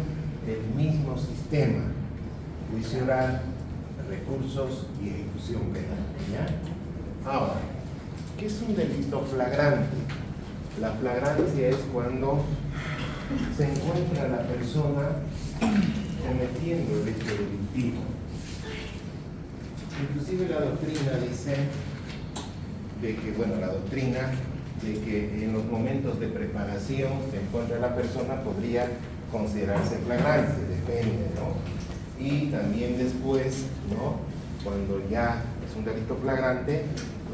el mismo sistema, juicio oral, recursos y ejecución penal. ¿Ya? Ahora, ¿qué es un delito flagrante? La flagrancia es cuando se encuentra la persona cometiendo el hecho delictivo. Inclusive la doctrina dice de que, la doctrina de que en los momentos de preparación se encuentra la persona podría considerarse flagrante, depende, ¿no? Y también después, ¿no? Cuando ya es un delito flagrante,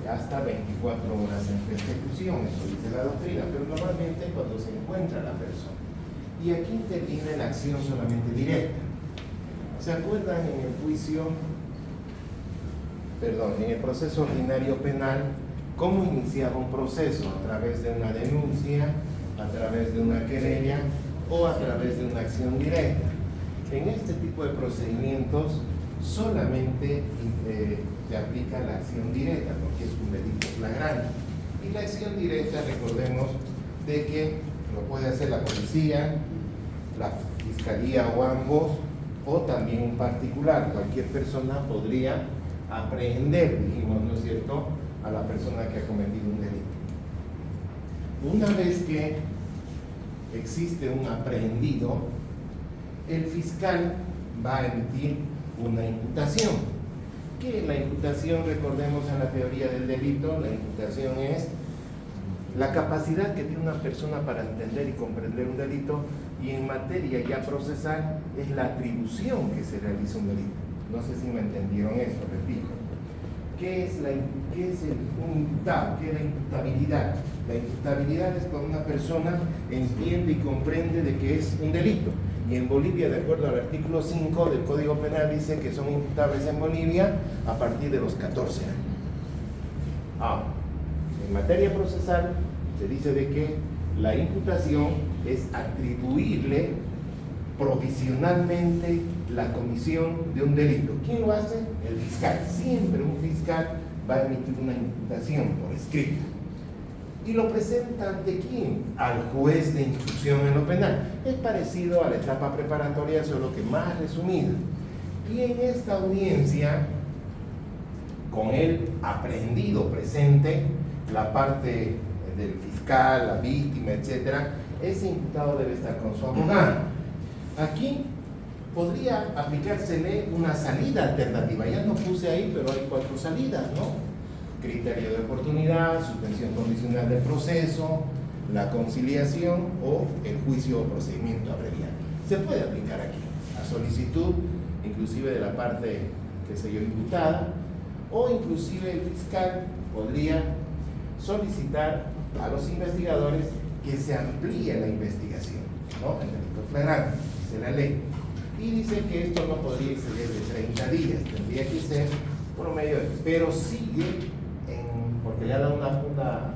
hasta 24 horas en ejecución, eso dice la doctrina, pero normalmente cuando se encuentra la persona. Y aquí interviene la acción solamente directa. ¿Se acuerdan en el en el proceso ordinario penal, cómo iniciaba un proceso? A través de una denuncia, a través de una querella o a través de una acción directa. En este tipo de procedimientos solamente se aplica la acción directa porque es un delito flagrante. Y la acción directa, recordemos, de que lo puede hacer la policía, la fiscalía o ambos, o también un particular. Cualquier persona podría aprehender, dijimos, ¿no es cierto?, a la persona que ha cometido un delito. Una vez que existe un aprehendido, el fiscal va a emitir una imputación. ¿Qué es la imputación? Recordemos en la teoría del delito, la imputación es la capacidad que tiene una persona para entender y comprender un delito, y en materia ya procesal es la atribución que se realiza un delito. No sé si me entendieron eso, repito. ¿Qué es un imputado? ¿Qué es la imputabilidad? La imputabilidad es cuando una persona entiende y comprende de que es un delito. Y en Bolivia, de acuerdo al artículo 5 del Código Penal, dice que son imputables en Bolivia a partir de los 14 años. Ahora, en materia procesal se dice de que la imputación es atribuirle provisionalmente la comisión de un delito. ¿Quién lo hace? El fiscal. Siempre un fiscal va a emitir una imputación por escrito. ¿Y lo presenta ante quién? Al juez de instrucción en lo penal. Es parecido a la etapa preparatoria, solo que más resumida. Y en esta audiencia, con el aprehendido presente, la parte del fiscal, la víctima, etc., ese imputado debe estar con su abogado. Aquí podría aplicársele una salida alternativa. Ya no puse ahí, pero hay 4 salidas, ¿no? Criterio de oportunidad, suspensión condicional del proceso, la conciliación o el juicio o procedimiento abreviado. Se puede aplicar aquí a solicitud, inclusive de la parte, qué sé yo, imputada, o inclusive el fiscal podría solicitar a los investigadores que se amplíe la investigación, ¿no? El delito flagrante, dice la ley. Y dice que esto no podría exceder de 30 días, tendría que ser promedio, pero sigue porque le ha dado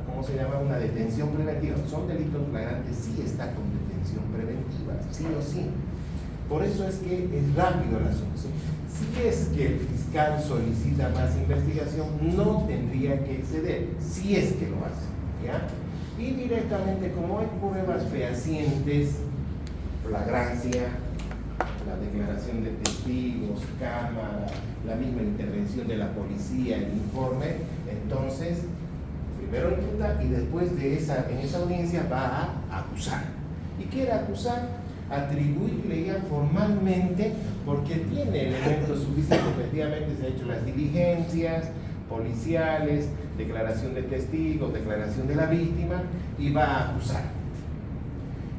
¿cómo se llama? Una detención preventiva. Son delitos flagrantes, sí está con detención preventiva, sí o sí. Por eso es que es rápido el asunto. Si es que el fiscal solicita más investigación, no tendría que exceder, si es que lo hace, ¿ya? Y directamente, como hay pruebas fehacientes, flagrancia, la declaración de testigos, cámara, la misma intervención de la policía, el informe, entonces, primero imputa y después en esa audiencia va a acusar. ¿Y qué era acusar? Atribuirle ya formalmente, porque tiene elementos suficientes, efectivamente se han hecho las diligencias policiales, declaración de testigos, declaración de la víctima, y va a acusar.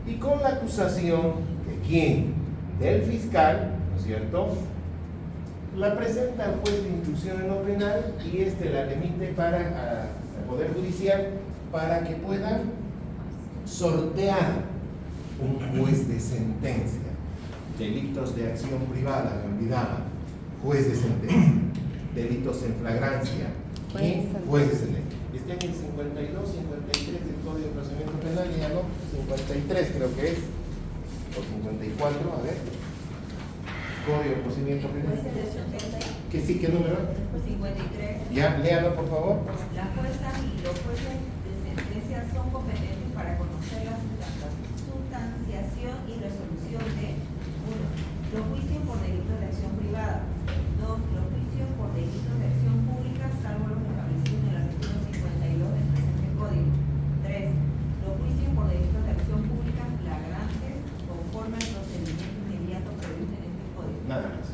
Y con la acusación, ¿de quién? Del fiscal, ¿no es cierto?, la presenta al juez de instrucción en lo penal y la remite para al Poder Judicial para que puedan sortear un juez de sentencia. Delitos de acción privada, me olvidaba, juez de sentencia. Delitos en flagrancia, juez de sentencia. Está en el 52, 53 del Código de Procedimiento Penal, ya no, 53 creo que es, o 54, a ver. Código de Procedimiento Penal. ¿Qué sí, qué número? 53. Ya, léalo por favor. La jueza y los jueces de sentencia son competentes para conocer la sustanciación y resolución de 1. Los juicios por delitos de acción privada. 2. Los juicios por delitos de acción pública, salvo los establecidos en el artículo 52 del presente código. 3. Los juicios por delitos de acción pública flagrantes conforme al procedimiento inmediato previsto en este código. Nada más.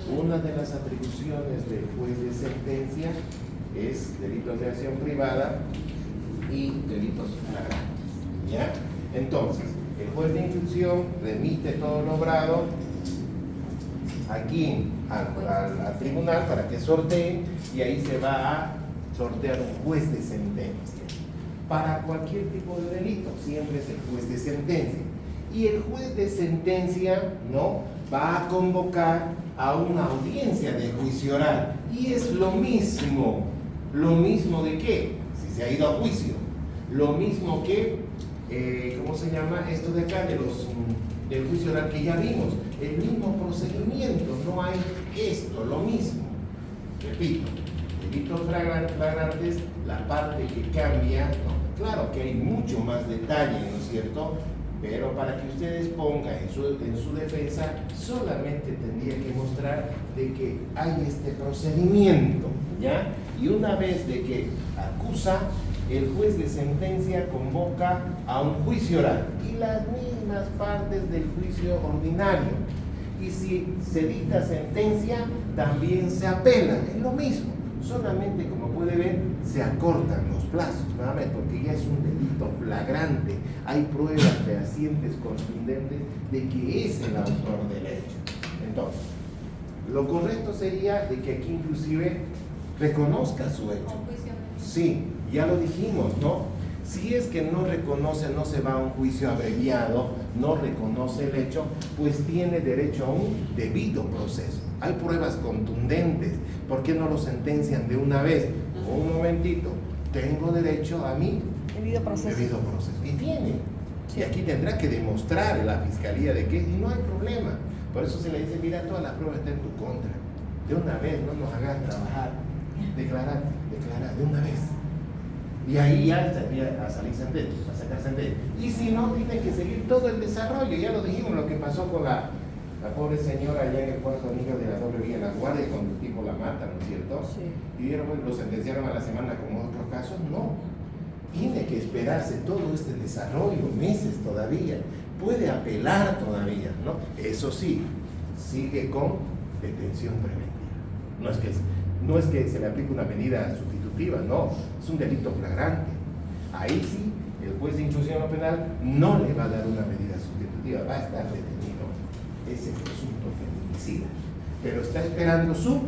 Una de las atribuciones del juez de sentencia es delitos de acción privada y delitos flagrantes, ¿ya? Entonces, el juez de instrucción remite todo lo obrado aquí al tribunal para que sortee, y ahí se va a sortear un juez de sentencia. Para cualquier tipo de delito, siempre es el juez de sentencia. Y el juez de sentencia, ¿no?, va a convocar a una audiencia de juicio oral. Y es lo mismo de qué, si se ha ido a juicio, lo mismo que, ¿cómo se llama esto de acá, del juicio oral que ya vimos? El mismo procedimiento, no hay esto, lo mismo. Repito, delitos flagrantes, la parte que cambia, ¿no? Claro que hay mucho más detalle, ¿no es cierto? Pero para que ustedes pongan en su defensa, solamente tendría que mostrar de que hay este procedimiento, ¿ya? Y una vez de que acusa, el juez de sentencia convoca a un juicio oral y las mismas partes del juicio ordinario. Y si se dicta sentencia, también se apela, es lo mismo. Solamente, como puede ver, se acortan los plazos, nuevamente, porque ya es un delito flagrante. Hay pruebas fehacientes contundentes de que es el autor del hecho. Entonces, lo correcto sería de que aquí inclusive reconozca su hecho. Sí, ya lo dijimos, ¿no? Si es que no reconoce, no se va a un juicio abreviado, no reconoce el hecho, pues tiene derecho a un debido proceso. Hay pruebas contundentes. ¿Por qué no lo sentencian de una vez? Un momentito, tengo derecho a mi Debido proceso. debido proceso. Y tiene. Y aquí tendrá que demostrar la fiscalía de que y no hay problema. Por eso se le dice, mira, todas las pruebas están en tu contra. De una vez, no nos hagas trabajar. Declarar de una vez. Y ahí ya estaría a salir sentencia, a sacar sentencia. Y si no, tiene que seguir todo el desarrollo. Ya lo dijimos, lo que pasó con la pobre señora allá en el Puerto Anillo de la doble vía en La Guardia, cuando el tipo la mata, ¿no es cierto? Sí. Y dieron, lo sentenciaron a la semana como otros casos. No. Tiene que esperarse todo este desarrollo, meses todavía. Puede apelar todavía, ¿no? Eso sí, sigue con detención preventiva. No es que se le aplique una medida sustitutiva, no, es un delito flagrante. Ahí sí, el juez de instrucción penal no le va a dar una medida sustitutiva, va a estar detenido ese presunto feminicida, pero está esperando su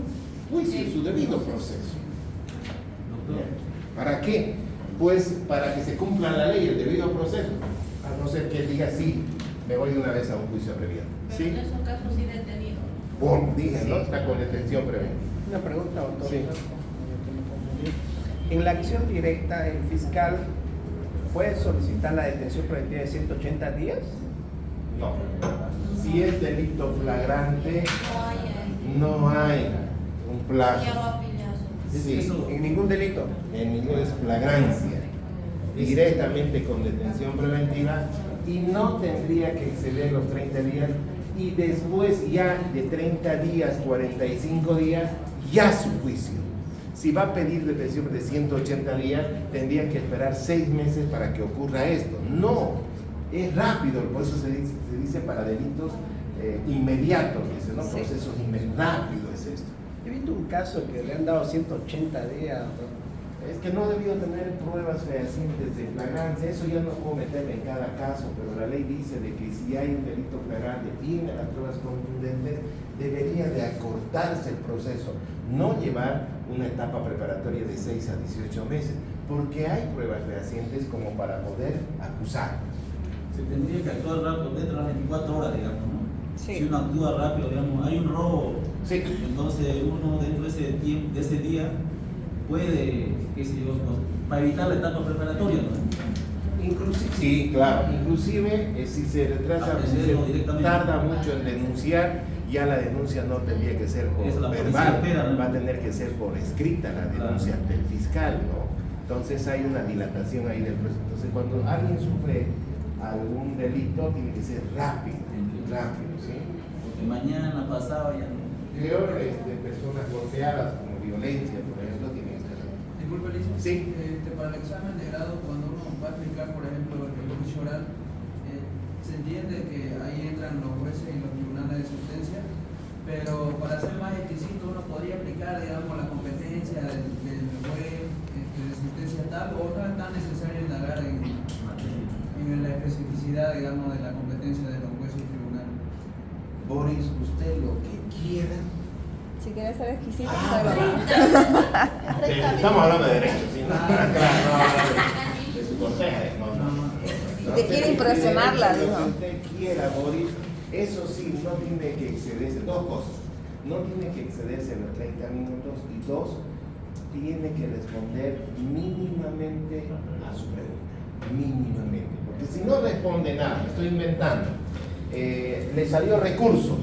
juicio, su debido proceso. Doctor, ¿Para qué? Pues para que se cumpla la ley, el debido proceso, a no ser que diga sí, me voy de una vez a un juicio abreviado. Pero ¿Sí? no es un caso sí detenido. Bueno, dije, ¿no? Está con detención preventiva. Una pregunta, doctor. Sí. En la acción directa, el fiscal puede solicitar la detención preventiva de 180 días. No. Si es delito flagrante, No hay un plazo. Ya va a pelear sobre Sí, Eso- En ningún delito. en ninguna es flagrancia, directamente con detención preventiva y no tendría que exceder los 30 días y después ya de 30 días, 45 días, ya su juicio. Si va a pedir detención de 180 días, tendría que esperar 6 meses para que ocurra esto. No, es rápido, por eso se dice para delitos inmediatos, dice, ¿no? Sí. Procesos inmediatos, rápido es esto. He visto un caso que le han dado 180 días. Es que no debió tener pruebas fehacientes de flagrancia, eso ya no puedo meterme en cada caso, pero la ley dice de que si hay un delito flagrante, tiene las pruebas contundentes, debería de acortarse el proceso, no llevar una etapa preparatoria de 6 a 18 meses, porque hay pruebas fehacientes como para poder acusar. Se tendría que actuar rápido dentro de las 24 horas, digamos, ¿no? Sí. Si uno actúa rápido, digamos, hay un robo, Sí. entonces uno dentro de ese tiempo, de ese día, puede, qué sé yo, para evitar la etapa preparatoria, ¿no? Inclusive, sí, claro, inclusive si se retrasa, si Hacerlo se directamente. tarda mucho en denunciar, ya la denuncia no tendría que ser por Eso la policía verbal, espera, ¿no? va a tener que ser por escrita la denuncia ante el fiscal, ¿no? Entonces hay una dilatación ahí del proceso. Entonces cuando alguien sufre algún delito, tiene que ser rápido, ¿sí? Porque mañana, pasado, ya no. Peor de personas golpeadas como violencia, por ejemplo, tiene que ser rápido. Disculpe, Alicia. Sí. Para el examen de grado, cuando uno va a aplicar, por ejemplo, el juicio oral, se entiende que ahí entran los jueces y los tribunales de sentencia, pero para ser más exquisito, uno podría aplicar, digamos, la competencia del juez de sentencia tal, o no es tan necesario indagar en la especificidad, digamos, de la competencia de los jueces y tribunales. Boris, usted lo que quiera. Si quieres ser exquisito, Ah, hágalo. Estamos hablando de derechos, ¿sí? No, claro, no hablando de su conseja, no. Te quiere impresionarla, Lo dijo. que usted quiera, Boris, eso sí, no tiene que excederse, dos cosas. No tiene que excederse los 30 minutos y dos, tiene que responder mínimamente a su pregunta. Mínimamente. Porque si no responde nada, estoy inventando, le salió recursos.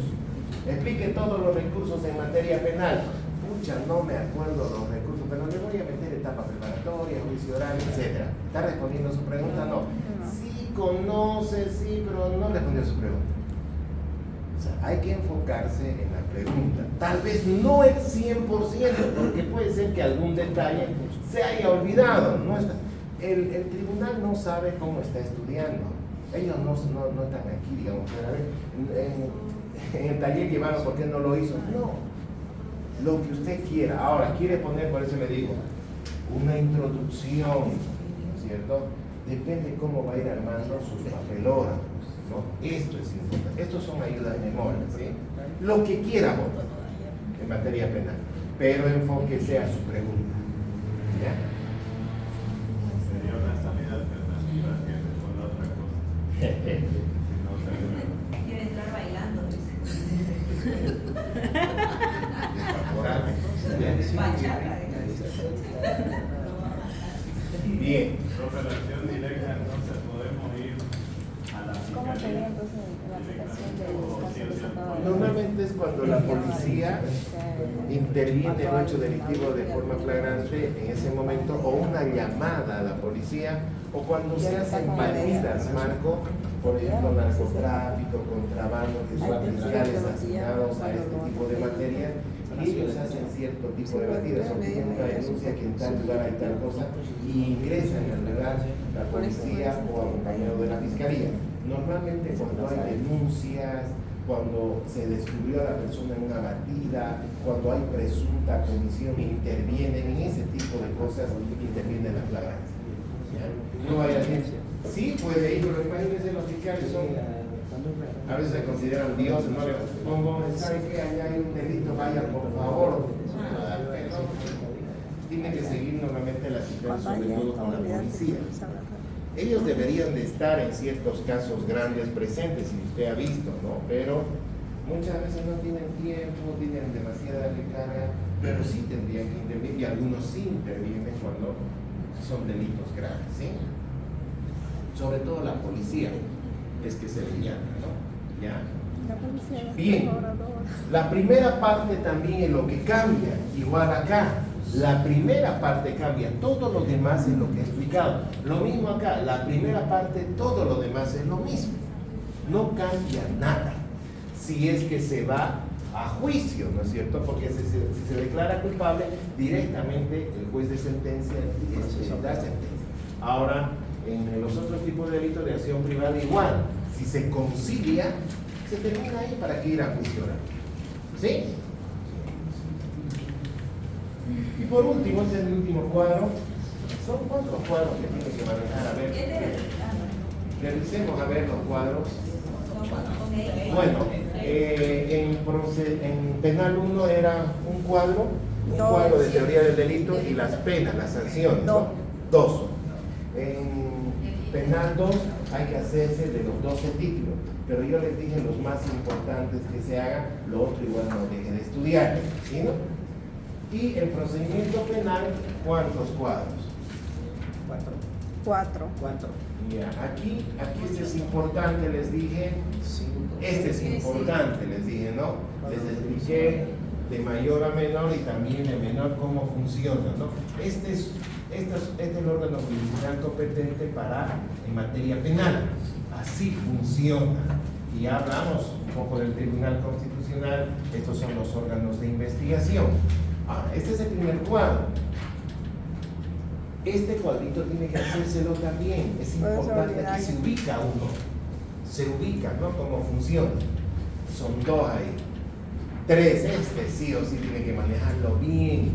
Explique todos los recursos en materia penal. Pucha, no me acuerdo los recursos, pero le voy a meter etapa preparatoria, juicio oral, etc. ¿Está respondiendo su pregunta? No. Sí conoce, sí, pero no respondió a su pregunta. O sea, hay que enfocarse en la pregunta. Tal vez no el 100%, porque puede ser que algún detalle se haya olvidado. No está. El tribunal no sabe cómo está estudiando. Ellos no están aquí, digamos, pero a ver, en el taller llevaron por qué no lo hizo. No, lo que usted quiera. Ahora, quiere poner, por eso le digo, una introducción, ¿no es cierto? Depende cómo va a ir armando sus papelones, ¿no? Esto es importante. Estos son ayudas de memoria, ¿sí? Lo que quiera votar en materia penal, pero enfóquese a su pregunta. ¿Ya? Sería una salida alternativa que responda a otra cosa. Si no sale una- Quiere entrar bailando, dice. Bachata, Bien. Profe, la acción directa, entonces podemos ir a la ¿Cómo fiscalía. sería entonces la aplicación del caso que se acaba de Normalmente es cuando la policía interviene el hecho delictivo de forma flagrante en ese momento, o una llamada a la policía, o cuando se hacen medidas, Marco, por ejemplo, narcotráfico, contrabando, que son fiscales asignados a este tipo de materia, y ellos hacen cierto tipo de medidas, o tienen una denuncia que en tal lugar hay tal cosa, y ingresan al lugar la policía o acompañado de la fiscalía. Normalmente cuando hay denuncias, cuando se descubrió a la persona en una batida, cuando hay presunta comisión, intervienen en ese tipo de cosas, interviene la flagrancia. ¿Ya? No vaya a decir, sí puede ir, pero imagínense los fiscales son, a veces se consideran dioses, no le pongo, ¿sabe qué? Allá hay un delito, vaya por favor. Pero tiene que seguir normalmente la situación, sobre todo con la policía. Ellos deberían de estar en ciertos casos grandes presentes, si usted ha visto, ¿no? Pero muchas veces no tienen tiempo, tienen demasiada recarga, pero sí tendrían que intervenir, y algunos sí intervienen cuando son delitos graves, ¿sí? Sobre todo la policía es que se le llama, ¿no? ¿Ya? Bien, la primera parte también es lo que cambia, igual acá. La primera parte cambia, todo lo demás es lo que he explicado. Lo mismo acá, la primera parte, todo lo demás es lo mismo. No cambia nada. Si es que se va a juicio, ¿no es cierto? Porque si se declara culpable, directamente el juez de sentencia da sentencia. Ahora, en los otros tipos de delitos de acción privada igual. Si se concilia, se termina ahí para que ir a juicio oral. ¿Sí? Y por último, este es el último cuadro. Son 4 cuadros que tiene que manejar. A ver, revisemos a ver los cuadros. Bueno, en penal 1 era un cuadro de teoría del delito y las penas, las sanciones, ¿no? 2. En penal 2 hay que hacerse de los 12 títulos, pero yo les dije los más importantes que se hagan, lo otro igual no deje de estudiar, ¿sí, no? Y en procedimiento penal, ¿cuántos cuadros? 4. Ya, aquí este es importante, les dije. Este es importante, les dije, ¿no? Les expliqué de mayor a menor y también de menor cómo funciona, ¿no? Este es el órgano jurisdiccional competente en materia penal. Así funciona. Y ya hablamos un poco del Tribunal Constitucional. Estos son los órganos de investigación. Este es el primer cuadro. Este cuadrito tiene que hacérselo también. Es importante, aquí se ubica uno. Se ubica, ¿no? Cómo funciona. Son 2 ahí. 3, este sí o sí tiene que manejarlo bien.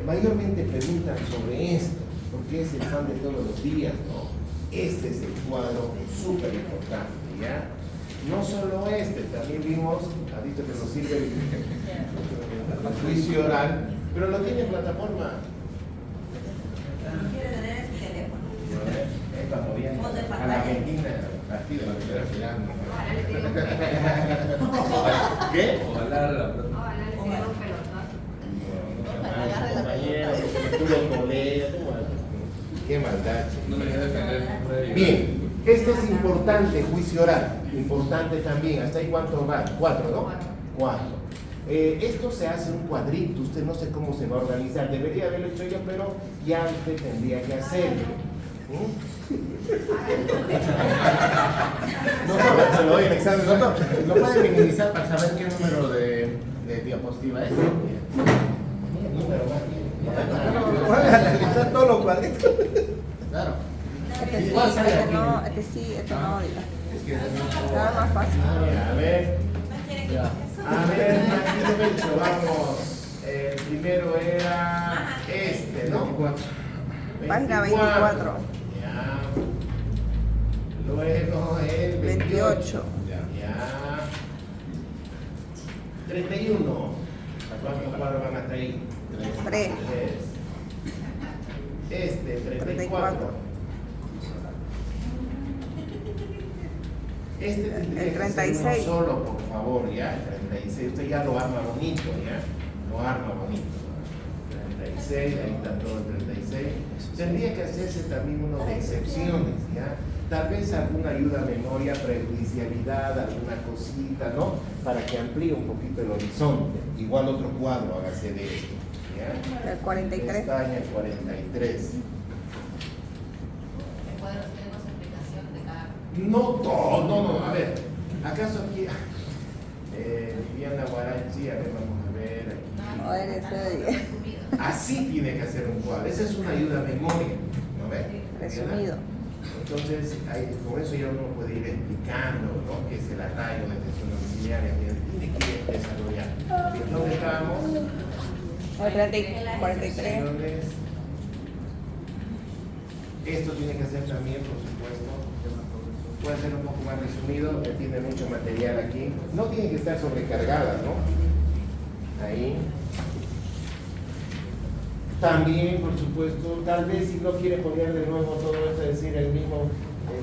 Mayormente preguntan sobre esto, porque es el pan de todos los días, ¿no? Este es el cuadro súper importante, ¿ya? No solo este, también vimos, ha dicho que nos sirve el juicio oral, pero lo tiene en plataforma. Quiere tener ese teléfono. Estamos bien. Fondo de A la pantalla. Argentina, partido, la federación. ¿Qué? Ojalá le pidiera un pelotazo. Compañero, tú lo colegas, Qué maldad. No me queda defender. Bien, este es importante, juicio oral. Importante también. ¿Hasta ahí cuánto va? 4, ¿no? 4. Esto se hace un cuadrito. Usted no sé cómo se va a organizar. Debería haberlo hecho yo, pero ya usted tendría que hacerlo. No, se lo doy en examen. Doctor, ¿lo puede minimizar para saber qué número de diapositiva es? Número más bien. Voy a analizar todos los cuadritos. Claro. Este sí, Igual sale este aquí. no, este sí, este no. Diga. Es que Nada más fácil. A ver. A ver, aquí de hecho, vamos. El primero era este, ¿no? Página 24. Ya. Luego el 28. Ya. 31. ¿Cuántos cuadros van hasta ahí? 3. Este, 34. Este tendría El que ser 36. uno solo, por favor, ya. El 36. Usted ya lo arma bonito, ya. Lo arma bonito. 36, ahí está todo el 36. Tendría que hacerse también uno de excepciones, ya. Tal vez alguna ayuda a memoria, prejudicialidad, alguna cosita, ¿no? Para que amplíe un poquito el horizonte. Igual otro cuadro, hágase de esto, ¿ya? El 43. Pestaña 43. En cuadros tenemos explicación de cada. No todo, no. A ver, ¿acaso aquí? Viviana Guarachi, a ver, vamos a ver. Aquí. Así tiene que hacer un cuadro. Esa es una ayuda a memoria, ¿no ves? Resumido. Entonces, con eso ya uno puede ir explicando, ¿no? ¿Qué es el arraigo, la atención domiciliaria? Tiene que ir desarrollando. ¿Dónde estamos? El 43. Esto tiene que ser también, por supuesto. Puede ser un poco más resumido, tiene mucho material aquí. No tiene que estar sobrecargada, ¿no? Ahí. También, por supuesto, tal vez si no quiere poner de nuevo todo esto, es decir, el mismo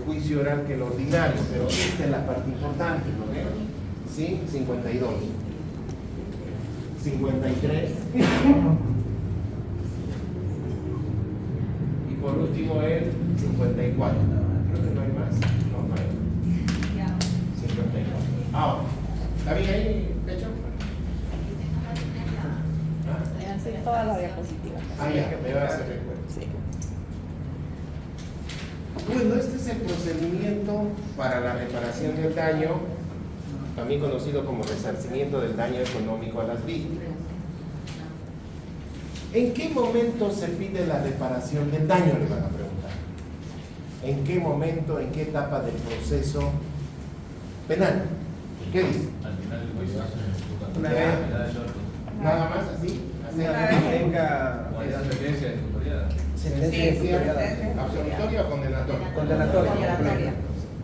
juicio oral que el ordinario, pero esta es la parte importante, ¿no? ¿Sí? 52. 53. Y por último el 54. Creo que no hay más. No hay. 54. Ahora, ¿Está bien ahí, Pecho? Sí, todas las diapositivas. Ah, ya, me va a hacer recuerdo. Sí. Bueno, este es el procedimiento para la reparación del daño, también conocido como resarcimiento del daño económico a las víctimas. ¿En qué momento se pide la reparación del daño? Le van a preguntar. ¿En qué momento, en qué etapa del proceso penal? ¿Qué dice? Al final del juicio. Una vez, Nada más así. una vez que tenga Cuando hay sentencia de tutorial. sentencia ejecutoriada. ¿Absolutoria o condenatoria? Condenatoria.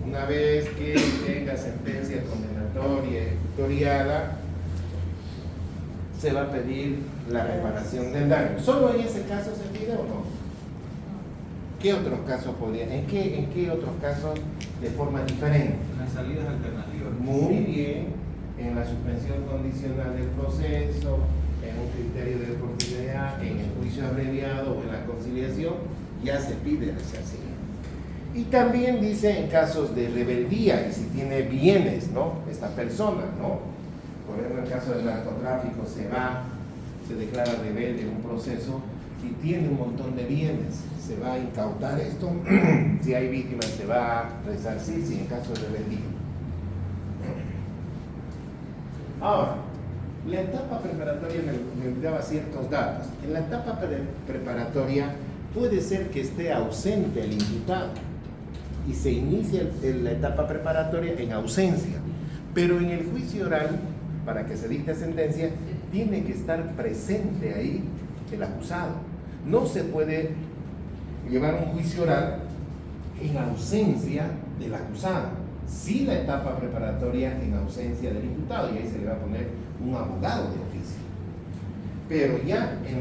Una vez que tenga sentencia condenatoria ejecutoriada, se va a pedir la reparación del daño. ¿Solo en ese caso se pide o no? ¿Qué otros casos podrían? ¿En qué otros casos de forma diferente? Las salidas alternativas. Muy bien, en la suspensión condicional del proceso, en un criterio de oportunidad, en el juicio abreviado o en la conciliación, ya se pide el resarcimiento. Y también dice en casos de rebeldía, y si tiene bienes, ¿no? Esta persona, ¿no? Por ejemplo, en el caso del narcotráfico, se declara rebelde en un proceso y tiene un montón de bienes. Se va a incautar esto, si hay víctimas se va a resarcir, si en caso de rebeldía. Ahora, la etapa preparatoria me daba ciertos datos. En la etapa preparatoria puede ser que esté ausente el imputado y se inicia la etapa preparatoria en ausencia, pero en el juicio oral, para que se dicte sentencia, tiene que estar presente ahí el acusado. No se puede llevar un juicio oral en ausencia del acusado. Sí, la etapa preparatoria en ausencia del imputado, y ahí se le va a poner un abogado de oficio. Pero ya en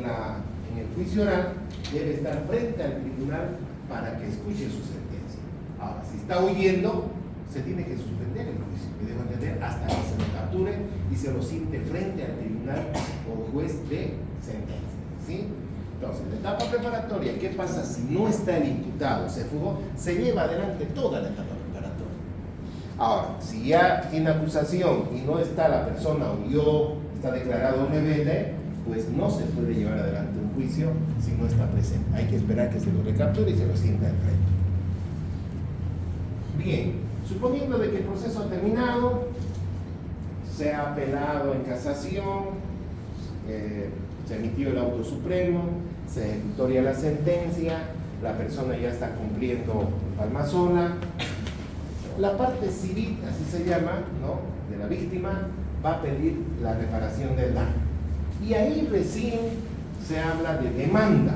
el juicio oral debe estar frente al tribunal para que escuche su sentencia. Ahora, si está huyendo, se tiene que suspender el juicio, me dejo entender, hasta que se lo capture y se lo cite frente al tribunal o juez de sentencia, ¿sí? Entonces, la etapa preparatoria, ¿qué pasa si no está el imputado? Se fugó, se lleva adelante toda la etapa preparatoria. Ahora, si ya tiene acusación y no está la persona, huyó, está declarado rebelde, pues no se puede llevar adelante un juicio si no está presente. Hay que esperar que se lo recapture y se lo sienta al frente. Bien, suponiendo de que el proceso ha terminado, se ha apelado en casación, se emitió el auto supremo, se ejecutoria la sentencia, la persona ya está cumpliendo palma sola. La parte civil, así se llama, ¿no?, de la víctima, va a pedir la reparación del daño. Y ahí recién se habla de demanda.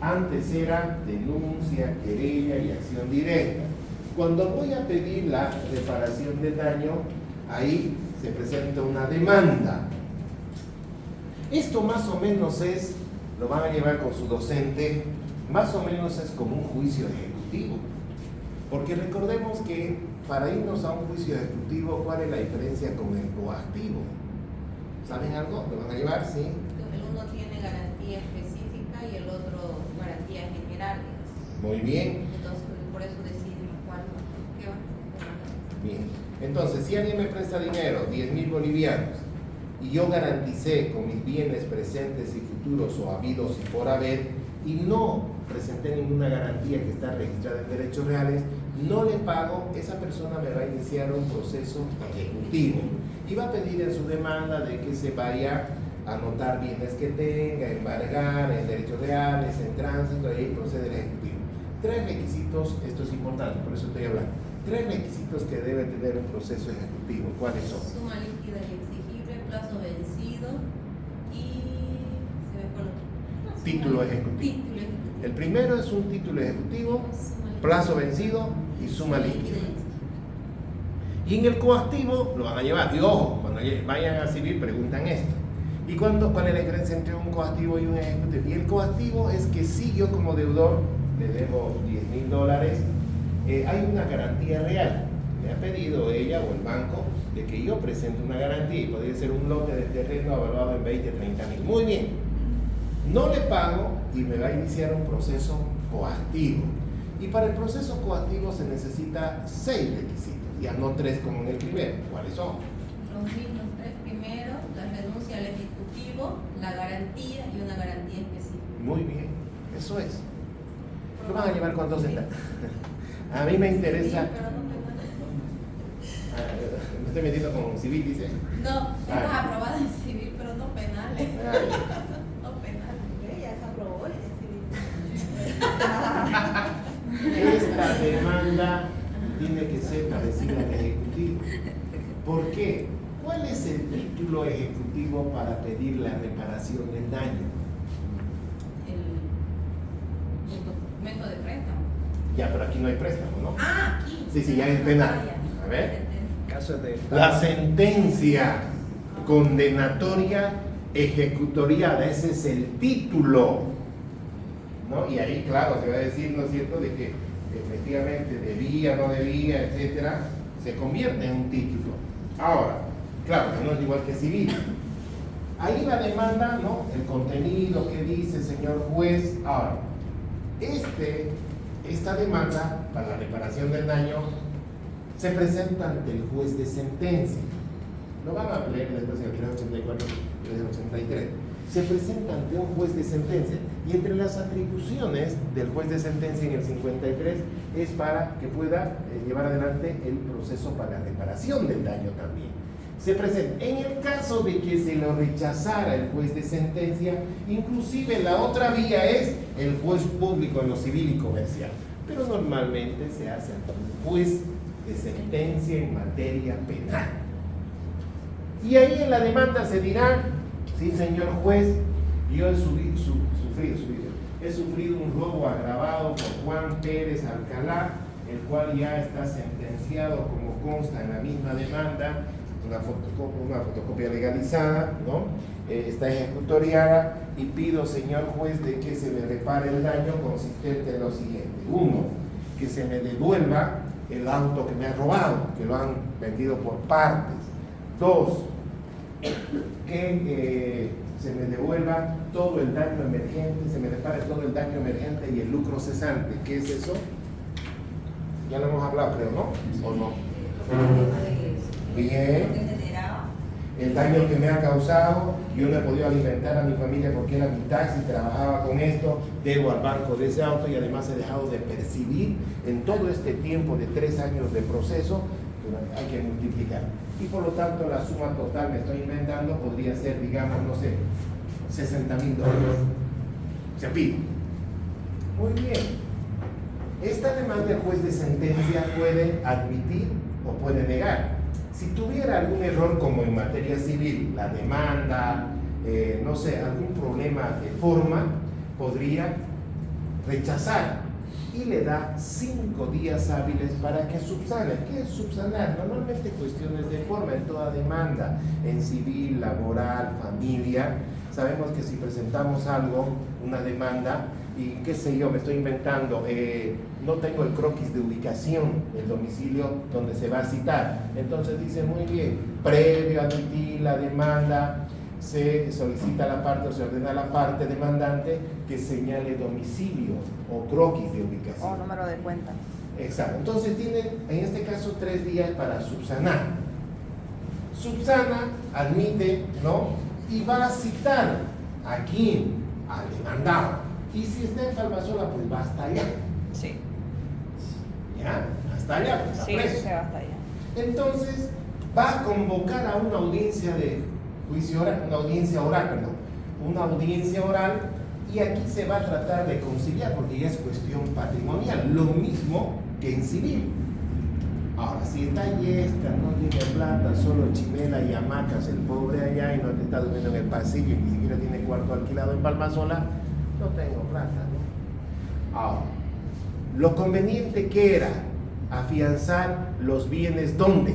Antes era denuncia, querella y acción directa. Cuando voy a pedir la reparación del daño, ahí se presenta una demanda. Esto más o menos es, lo van a llevar con su docente, más o menos es como un juicio ejecutivo. Porque recordemos que para irnos a un juicio ejecutivo, ¿cuál es la diferencia con el coactivo? ¿Saben algo? ¿Lo van a llevar? Sí. El uno tiene garantía específica y el otro garantía general. Muy bien. Entonces, por eso deciden cuál, qué va. Bien. Entonces, si alguien me presta dinero, 10.000 bolivianos, y yo garanticé con mis bienes presentes y futuros o habidos y por haber, y no presenté ninguna garantía que está registrada en derechos reales, no le pago, esa persona me va a iniciar un proceso ejecutivo y va a pedir en su demanda de que se vaya a anotar bienes que tenga, embargar en derechos reales, en tránsito, y ahí procede el ejecutivo. 3 requisitos, esto es importante, por eso estoy hablando. 3 requisitos que debe tener un proceso ejecutivo. ¿Cuáles son? Suma líquida y exigible, plazo vencido y se me fue el otro. Título ejecutivo. El primero es un título ejecutivo, plazo vencido y suma líquida. Y en el coactivo lo van a llevar. Y ojo, cuando vayan a civil preguntan esto. ¿Y cuál es la diferencia entre un coactivo y un ejecutivo? Y el coactivo es que si yo como deudor le debo $10.000, hay una garantía real. Me ha pedido ella o el banco de que yo presente una garantía, y podría ser un lote de terreno evaluado en 20, 30.000. Muy bien. No le pago y me va a iniciar un proceso coactivo. Y para el proceso coactivo se necesita 6 requisitos. Ya no 3 como en el primero. ¿Cuáles son? Los mismos 3 primeros, la renuncia al ejecutivo, la garantía y una garantía específica. Muy bien, eso es. ¿Lo van a llevar con 2 etapas? A mí me interesa. Sí, pero no penales. Me estoy metiendo con civil, dice. No, está aprobada en civil, pero no penales. No penales. Ya se aprobó en civil. Esta demanda tiene que ser parecida al ejecutivo. ¿Por qué? ¿Cuál es el título ejecutivo para pedir la reparación del daño? El documento de préstamo. Ya, pero aquí no hay préstamo, ¿no? Ah, aquí. Sí, ya es penal. A ver. Caso de La sentencia condenatoria ejecutoriada, ese es el título, ¿no? Y ahí, claro, se va a decir, ¿no es cierto?, de que efectivamente debía, no debía, etcétera, se convierte en un título. Ahora, claro, no es igual que civil. Ahí la demanda, ¿no? El contenido que dice, señor juez. Ahora, esta demanda para la reparación del daño se presenta ante el juez de sentencia. Lo van a leer después en el 384, 383. Se presenta ante un juez de sentencia. Y entre las atribuciones del juez de sentencia en el 53 es para que pueda llevar adelante el proceso para la reparación del daño también. Se presenta. En el caso de que se lo rechazara el juez de sentencia, inclusive la otra vía es el juez público en lo civil y comercial. Pero normalmente se hace ante un juez de sentencia en materia penal. Y ahí en la demanda se dirá: sí, señor juez, yo he sufrido un robo agravado por Juan Pérez Alcalá, el cual ya está sentenciado como consta en la misma demanda, una fotocopia legalizada, ¿no? Está ejecutoriada, y pido, señor juez, de que se me repare el daño consistente en lo siguiente. 1, que se me devuelva el auto que me ha robado, que lo han vendido por partes. 2, que se me devuelva todo el daño emergente, se me repare todo el daño emergente y el lucro cesante. ¿Qué es eso? Ya lo hemos hablado, creo, ¿no? ¿O no? Bien. El daño que me ha causado, yo no he podido alimentar a mi familia porque era mi taxi, trabajaba con esto, debo al banco de ese auto, y además he dejado de percibir en todo este tiempo de 3 años de proceso, que hay que multiplicar. Y por lo tanto la suma total, me estoy inventando, podría ser, digamos, no sé, $60,000. Se pide. Muy bien. Esta demanda el juez de sentencia puede admitir o puede negar. Si tuviera algún error, como en materia civil, la demanda, no sé, algún problema de forma, podría rechazar, y le da 5 días hábiles para que subsane. ¿Qué es subsanar? Normalmente cuestiones de forma en toda demanda, en civil, laboral, familia. Sabemos que si presentamos algo, una demanda, y qué sé yo, me estoy inventando, no tengo el croquis de ubicación del domicilio donde se va a citar. Entonces dice, muy bien, previo a admitir la demanda, se solicita a la parte o se ordena a la parte demandante que señale domicilio o croquis de ubicación. O número de cuenta. Exacto. Entonces tiene, en este caso, 3 días para subsanar. Subsana, admite, ¿no? Y va a citar a quién, al demandado. Y si está en Palmasola, pues va hasta allá. Sí. ¿Ya? Hasta allá, pues está Sí, preso. se va hasta allá. Entonces, va a convocar a una audiencia de juicio oral, una audiencia oral, y aquí se va a tratar de conciliar, porque ya es cuestión patrimonial, lo mismo que en civil. Ahora, si está yesca, no tiene plata, solo chimela y hamacas, el pobre allá, y no te está durmiendo en el pasillo, y ni siquiera tiene cuarto alquilado en Palmasola, no tengo plata, ¿no? Ahora, lo conveniente que era afianzar los bienes, ¿dónde?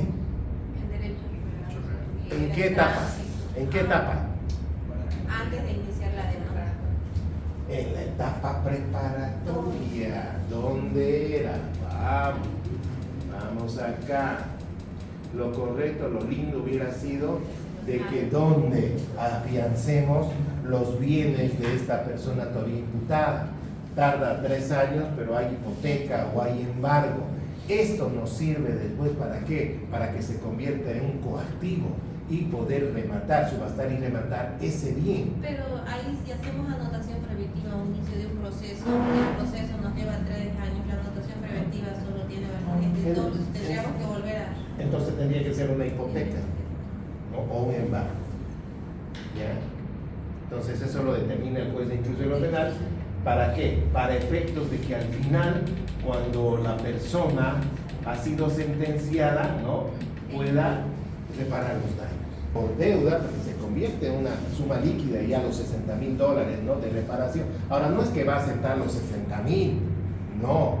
¿En qué etapa? ¿En qué etapa? Antes de iniciar la demanda. En la etapa preparatoria. ¿Dónde era? Vamos acá. Lo correcto, lo lindo hubiera sido de que donde afiancemos los bienes de esta persona todavía imputada. Tarda 3 años, pero hay hipoteca o hay embargo. Esto nos sirve después, ¿para qué? Para que se convierta en un coactivo y poder rematar, subastar y rematar ese bien. Pero ahí si hacemos anotación preventiva a un inicio de un proceso, el proceso nos lleva 3 años, la anotación preventiva solo tiene validez de 2, tendríamos que volver a... Entonces tendría que ser una hipoteca, ¿no? O un embargo. ¿Ya? Entonces eso lo determina el juez de instrucción penal. ¿Para qué? Para efectos de que al final, cuando la persona ha sido sentenciada, ¿no?, pueda reparar los daños. Por deuda, porque se convierte en una suma líquida ya los $60,000, ¿no?, de reparación. Ahora, no es que va a aceptar los $60,000, no.